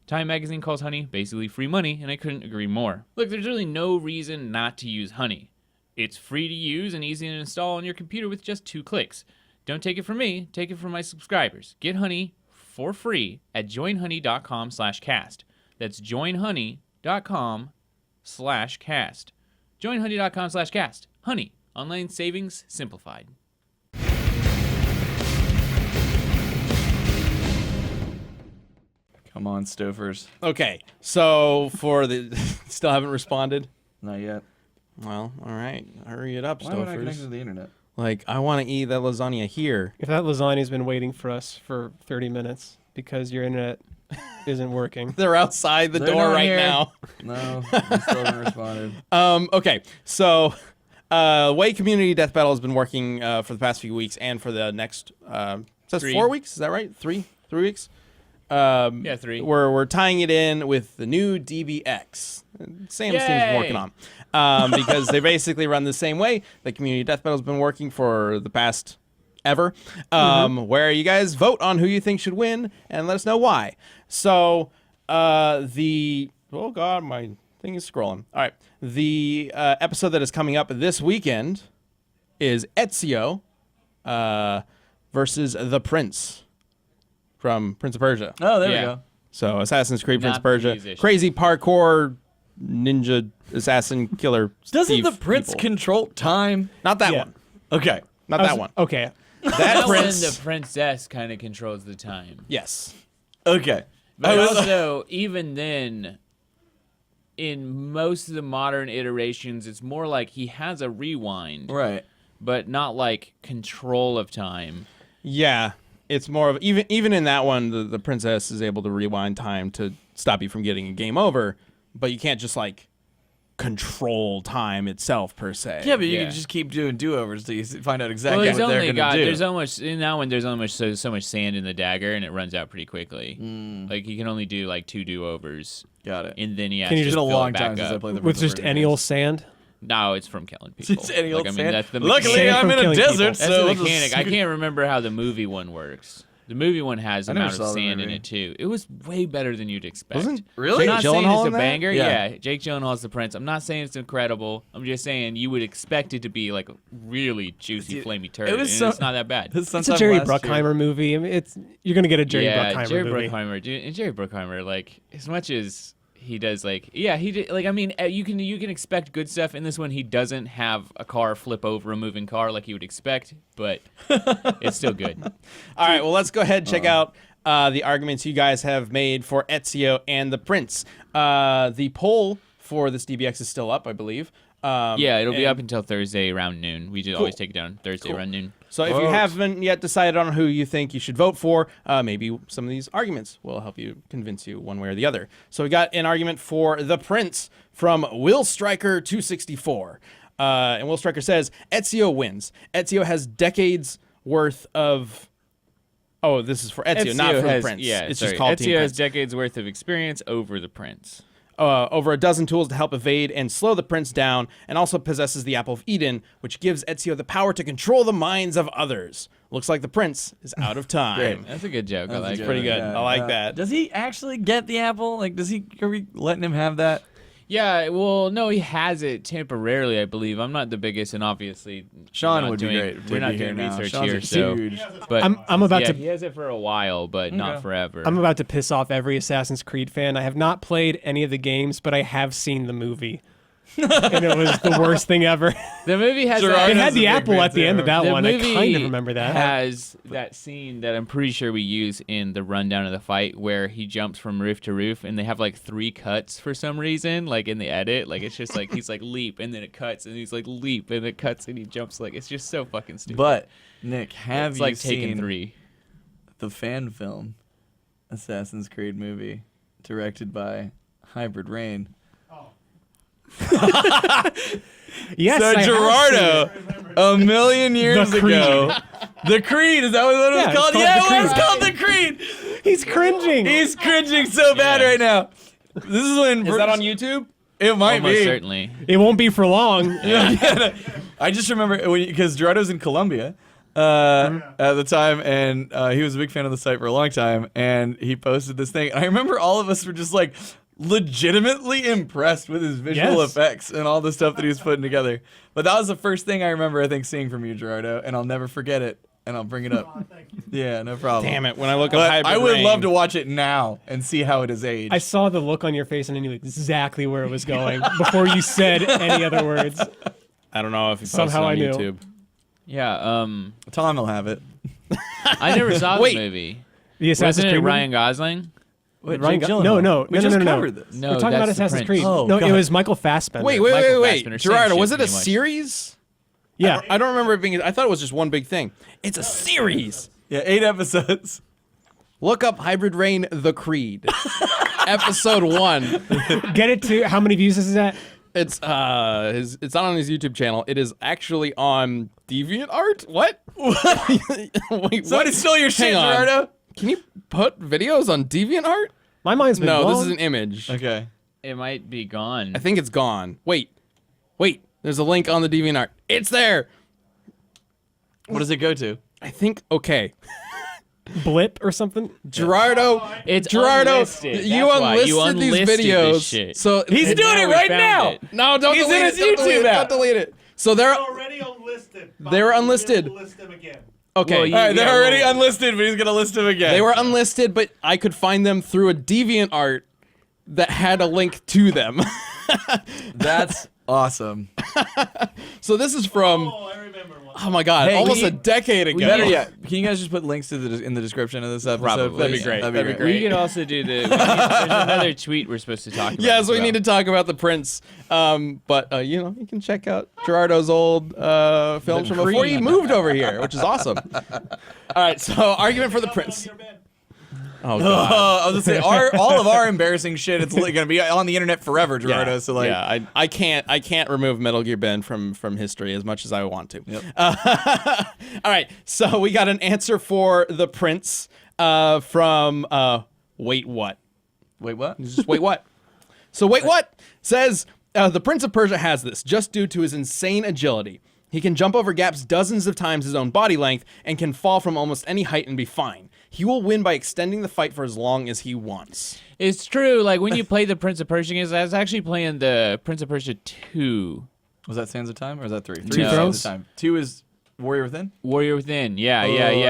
Time Magazine calls Honey basically free money, and I couldn't agree more. Look, there's really no reason not to use Honey. It's free to use and easy to install on your computer with just 2 clicks. Don't take it from me, take it from my subscribers. Get Honey for free at joinhoney.com/cast. That's joinhoney.com/cast. Joinhoney.com/cast. Honey. Online savings simplified. Come on, Stouffer's. Okay, so for the still haven't responded. Not yet. Well, all right, hurry it up, Why would I connect Stouffer's. to the internet? Like, I want to eat that lasagna here. If that lasagna's been waiting for us for 30 minutes because your internet isn't working. They're outside the They're door not right here. now. No, I still haven't responded. Okay, so way Community Death Battle has been working for the past few weeks and for the next says 3. 4 weeks, is that right? 3 weeks? Yeah, 3. We're tying it in with the new DBX. Sam's team's Yay! working on because they basically run the same way. The Community Death Battle's been working for the past ever, where you guys vote on who you think should win and let us know why. So oh god, my thing is scrolling. All right, the episode that is coming up this weekend is Ezio versus the Prince from Prince of Persia. Oh, there Yeah. we go. So Assassin's Creed, Prince Not of the Persia, musician. crazy parkour ninja assassin killer. Doesn't thief the prince people. control time? Not that Yeah. one. Okay. Not that one. Okay. That That when prince. the princess kind of controls the time. Yes. Okay. But I was- also, even then, in most of the modern iterations, it's more like he has a rewind, Right. but not like control of time. Yeah. It's more of even in that one, the princess is able to rewind time to stop you from getting a game over, but you can't just like control time itself per se. Yeah, but you Yeah. can just keep doing do-overs until you find out exactly Well, what they're going to do. there's almost in that one. There's almost so much sand in the dagger, and it runs out pretty quickly. Like you can only do like 2 do-overs, Got it. and then you Can you It's just been a fill long it time back since I up. played the With original just version any of old sand? No, it's from killing people. It's any old I mean, sand. that's the Luckily, Sand I'm from in a killing people. desert, That's so the it's mechanic. I can't remember how the movie one works. The movie one has I a never amount of saw the sand in movie. it too. It was way better than you'd expect. Wasn't Really? I'm not saying Gyllenhaal it's a in that? banger. Yeah. Yeah, Jake Gyllenhaal's the prince. I'm not saying it's incredible. I'm just saying you would expect it to be like a really juicy, Dude, flamey turd, it was and so- it's not that bad. It's a Jerry Bruckheimer movie. I mean, you're gonna get a Jerry yeah, Bruckheimer Jerry movie. Bruckheimer, dude, and Jerry Bruckheimer, like as much as he does, like he did, like I mean, you can expect good stuff in this one. He doesn't have a car flip over a moving car like you would expect, but it's still good. All right, well, let's go ahead and check out the arguments you guys have made for Ezio and the Prince. The poll for this DBX is still up, I believe. Yeah, it'll be and- up until Thursday around noon. We just always take it down Thursday around noon. So if you haven't yet decided on who you think you should vote for, maybe some of these arguments will help you convince you one way or the other. So we got an argument for the Prince from Will Striker 264. And Will Striker says, Ezio wins. Ezio has decades worth of... Oh, this is for Ezio, not for the Prince. Yeah, it's sorry. just called Team Ezio has Prince. decades worth of experience over the Prince. Over a dozen tools to help evade and slow the prince down, and also possesses the Apple of Eden, which gives Ezio the power to control the minds of others. Looks like the prince is out of time. That's a good joke. I like That's pretty good. Yeah, I like that. Does he actually get the apple? Like, are we letting him have that? Yeah, well, no, he has it temporarily, I believe. I'm not the biggest, and obviously Sean we're not would be doing- great to We're not be here doing now. research Sean's here, a so. huge- But I'm about to he has it for a while, but not forever. I'm about to piss off every Assassin's Creed fan. I have not played any of the games, but I have seen the movie. And it was the worst thing ever. The movie has Gerard that. It has had a the big apple fan at the end of that The one. I movie kind of remember that. has that scene that I'm pretty sure we use in the rundown of the fight where he jumps from roof to roof, and they have like 3 cuts for some reason, like in the edit. Like it's just like he's like leap, and then it cuts, and he's like leap, and it cuts, and he jumps. Like it's just so fucking stupid. But Nick, have it's you like seen Taken 3. the fan film Assassin's Creed movie directed by Hybrid Rain? Yes, So I have seen Gerardo, it. a million years The Creed. ago, the Creed, is that what it was Yeah, it's called? called Yeah, The it was Creed. called the Creed. He's cringing. He's cringing so bad Yeah. right now. This is when Is that on YouTube? It might Almost be. certainly. It won't be for long. I just remember because Gerardo's in Colombia at the time, and he was a big fan of the site for a long time, and he posted this thing. And I remember all of us were just like legitimately impressed with his visual Yes. effects and all the stuff that he was putting together. But that was the first thing I remember, I think, seeing from you, Gerardo, and I'll never forget it. And I'll bring it up. Yeah, no problem. Damn it! When I look up But Hybrid I would Rain- love to watch it now and see how it has aged. I saw the look on your face and I knew exactly where it was going before you said any other words. I don't know if you posted Somehow on I knew. YouTube. Yeah. Tom will have it. I never saw the Wait. movie. The Assassin's Wasn't it Creed movie? Ryan Gosling? Wait, Ryan Jake Go- Gyllenhaal. no, no, We no, just no, no. covered this. No, We're talking about that's the Assassin's Prince. Creed. Oh, no, God. it was Michael Fassbender. Wait, Michael wait. Fassbender, same Gerardo, shit, was it a pretty much. series? Yeah. I don't remember it being. I thought it was just one big thing. It's a series. Yeah, 8 episodes. Look up Hybrid Rain: The Creed, episode 1. Get it to how many views is that? It's it's not on his YouTube channel. It is actually on DeviantArt. What? Wait, Somebody stole your shit, Gerardo. Can you put videos on DeviantArt? My mind's been No, blown. this is an image. Okay. It might be gone. I think it's gone. Wait. There's a link on the DeviantArt. It's there. What does it go to? I think. Okay. blip or something. Gerardo, It's Gerardo, unlisted. you That's why. You unlisted these unlisted this videos. shit. So He's And doing now it we right found now. it. no, don't He's delete in it. his Don't delete YouTube it. app. Don't delete it. So they're already unlisted. They're unlisted. List them again. okay. Well, you- All right, they're Yeah, already well- unlisted, but he's gonna list them again. They were unlisted, but I could find them through a DeviantArt that had a link to them. That's awesome. So this is from, Oh, I remember one. oh my god, Hey, almost we- a decade ago. Better yet, can you guys just put links to in the description of this episode? Probably. please? That'd be great. That'd be That'd be great. great. We could also do the. There's another tweet we're supposed to talk about. Yes, as we well. need to talk about the Prince. But you know, you can check out Gerardo's old films from before he moved over here, which is awesome. All right, so argument for the Jump out Prince. of your bed. Oh god. I was gonna say all of our embarrassing shit. It's gonna be on the internet forever, Gerardo. So like, yeah, I can't remove Metal Gear Ben from history as much as I want to. Yep. All right, so we got an answer for the Prince from Wait What? wait, what? Just Wait What? So Wait What says the Prince of Persia has this just due to his insane agility. He can jump over gaps dozens of times his own body length and can fall from almost any height and be fine. He will win by extending the fight for as long as he wants. It's true. Like when you play the Prince of Persia games, I was actually playing the Prince of Persia 2. Was that Sands of Time or is that 3? 3 Two is Thrones? Sands of Time. 2 is Warrior Within. Warrior Within. Yeah. I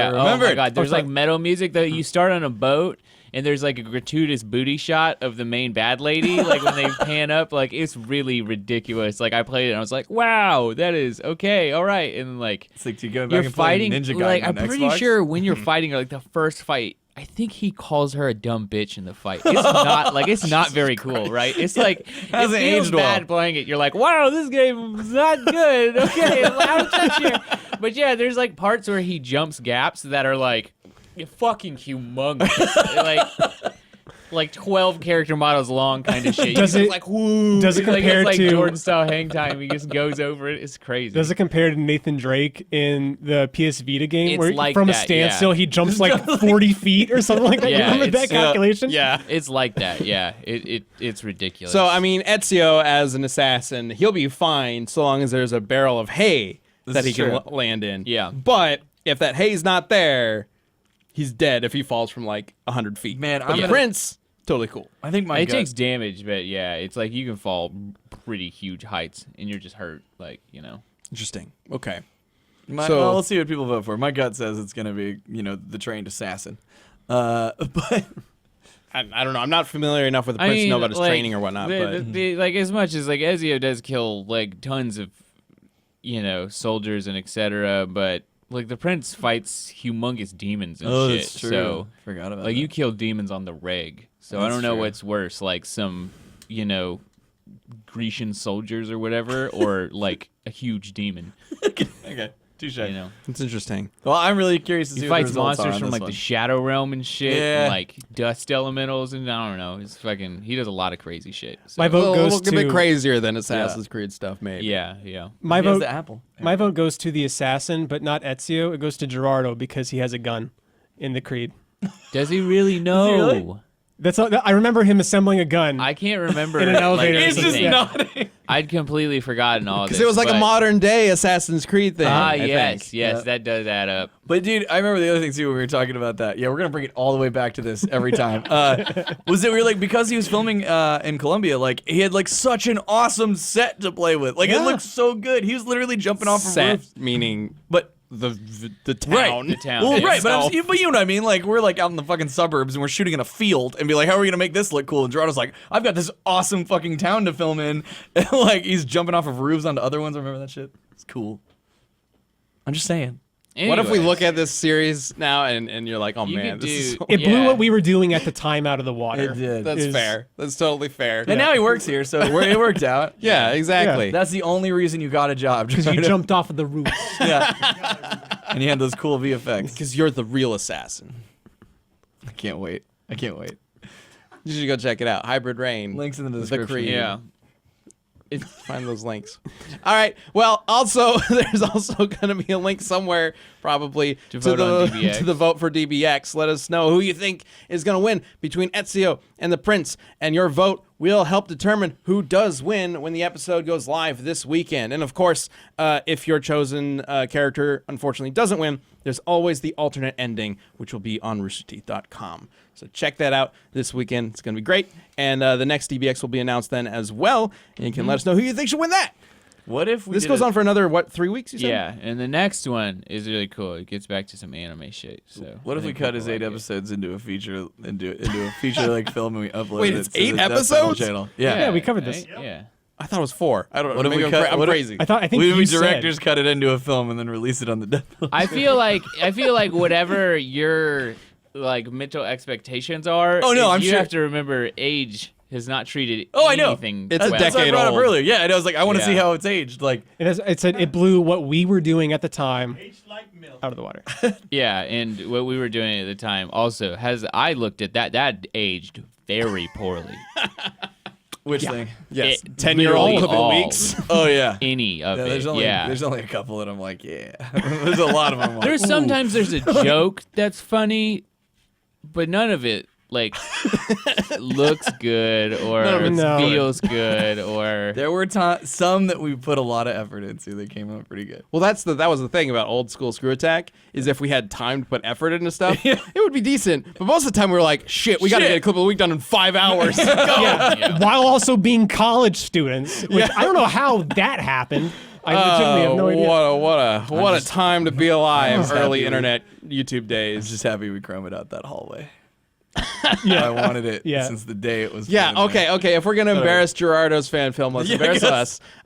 Oh remember my it. god. There's sorry. like metal music that you start on a boat and there's like a gratuitous booty shot of the main bad lady. Like when they pan up, like it's really ridiculous. Like I played it and I was like, wow, that is okay. All right. And like It's like you go back you're and play fighting. Ninja Gaiden Like on I'm pretty Xbox. sure when you're fighting, like the first fight, I think he calls her a dumb bitch in the fight. It's not like it's not very cool, right? It's like it Hasn't feels aged well. bad playing it. You're like, wow, this game is not good. Okay, loud touch here. But yeah, there's like parts where he jumps gaps that are like fucking humongous, like 12 character models long kind of shit. Does You're it- just like whoo? does it It's like, compare it's like to- Jordan style hang time? He just goes over it. It's crazy. Does it compare to Nathan Drake in the PS Vita game, It's where like from a that, standstill he jumps like 40 feet or something like that? Yeah, You remember that it's- calculation? Yeah. It's like that. Yeah. It's ridiculous. So I mean, Ezio as an assassin, he'll be fine so long as there's a barrel of hay This that he is can true. land in. Yeah. But if that hay's not there, he's dead if he falls from like 100 feet. Man, But I'm the gonna- Prince, totally cool. I think my it gut. takes damage, but yeah, it's like you can fall pretty huge heights and you're just hurt. Like, you know. Interesting. Okay. Well, let's see what people vote for. My gut says it's gonna be, the trained assassin. But I don't know. I'm not familiar enough with the Prince to know about his training or whatnot. But like as much as like Ezio does kill like tons of, soldiers and etc. But like the Prince fights humongous demons and shit. that's true. So Forgot about like that. you kill demons on the reg. So I That's don't know true. what's worse, like some, Grecian soldiers or whatever, or like a huge demon. Okay, touche. it's interesting. Well, I'm really curious to see He what the fights results are monsters on from this like one. the Shadow Realm and shit, Yeah. and like dust elementals, and I don't know. He does a lot of crazy shit. So. My vote a goes little bit to crazier than Assassin's Creed stuff, maybe. Yeah. my He has vote. the apple. My vote goes to the assassin, but not Ezio. It goes to Gerardo because he has a gun in the Creed. Does he really know? really? That's all, I remember him assembling a gun. I can't remember. In an elevator or Like, He's just anything. nodding. I'd completely forgotten all this. Because it was like a but- modern day Assassin's Creed thing. Ah, I yes, think. yes, Yeah. that does add up. But dude, I remember the other thing too when we were talking about that. Yeah, we're gonna bring it all the way back to this every time. Was that we were like, because he was filming in Colombia, like he had like such an awesome set to play with. Like it looked so good. He was literally jumping off of Set, roofs. meaning But the town. The town. well, right, itself. but you know what I mean. Like we're like out in the fucking suburbs and we're shooting in a field and be like, how are we gonna make this look cool? And Gerardo's like, I've got this awesome fucking town to film in. And like he's jumping off of roofs onto other ones. Remember that shit? It's cool. I'm just saying. What if we Anyways, look at this series now and you're like, oh You man, could this is do- so- it blew Yeah. what we were doing at the time out of the water. It did. that's is- fair. That's totally fair. And now he works here, so it worked out. Yeah, exactly. That's the only reason you got a job. Because you Gerardo. jumped off of the roof. Yeah. And you had those cool VFX. Because you're the real assassin. I can't wait. You should go check it out. Hybrid Rain. Links in the The description. Creed. Yeah. Find those links. All right. Well, also there's also going to be a link somewhere probably To vote on DBX. to the vote for DBX. Let us know who you think is going to win between Ezio and the Prince, and your vote will help determine who does win when the episode goes live this weekend. And of course, if your chosen character unfortunately doesn't win, there's always the alternate ending, which will be on roosterteeth.com. So check that out this weekend. It's going to be great. And the next DBX will be announced then as well. And you can let us know who you think should win that. What if we This did goes a- on for another, 3 weeks, you said? Yeah, and the next one is really cool. It gets back to some anime shit. So What if I we think cut people his like 8 it. episodes into a feature into a feature like film and we upload Wait, it it's to 8 the Death Metal episodes? channel? Yeah, we covered this. right? Yeah. I thought it was 4. I don't know. What if Maybe we I'm, cut- I'm what if- crazy. I think We you directors said. cut it into a film and then release it on the Death Metal. I feel like whatever your like mental expectations are. Oh, no, is I'm you sure- have to remember age has not treated Oh, I know. anything. It's a well. That's what I decade brought up old. earlier. Yeah, and I was like, I want to see Yeah. how it's aged. Like, It blew what we were doing at the time Aged like milk. out of the water. Yeah, and what we were doing at the time also I looked at that aged very poorly. which thing? Yes, It 10-year-old really couple all. weeks. Oh yeah. Any of Yeah, it. there's only yeah. there's only a couple that I'm like, yeah. There's a lot of them. I'm like, There's ooh. sometimes there's a joke that's funny, but none of it like looks good or None of it's good. feels good or There were some that we put a lot of effort into. They came out pretty good. Well, that was the thing about old school Screw Attack is if we had time to put effort into stuff, it would be decent. But most of the time we were like, shit, we got to get a clip of the week done in 5 hours. Go. Yeah. While also being college students, which I don't know how that happened. I legitimately have no idea. What a time to be alive. just Early happy. internet YouTube I'm days. just happy we chromed out that hallway. I wanted it Yeah. since the day it was. Yeah, put in there. okay. If we're gonna embarrass Gerardo's fan film, let's Yeah, embarrass I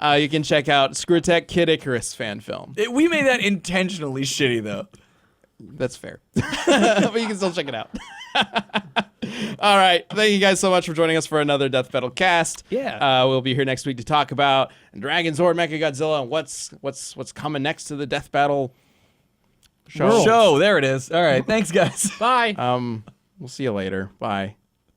us. You can check out Screw Attack Kid Icarus fan film. We made that intentionally shitty though. That's fair. But you can still check it out. All right. Thank you guys so much for joining us for another Death Battle cast. Yeah. We'll be here next week to talk about Dragon Zord, Mechagodzilla, and what's coming next to the Death Battle show. Show, there it is. All right, thanks guys. bye. We'll see you later. Bye.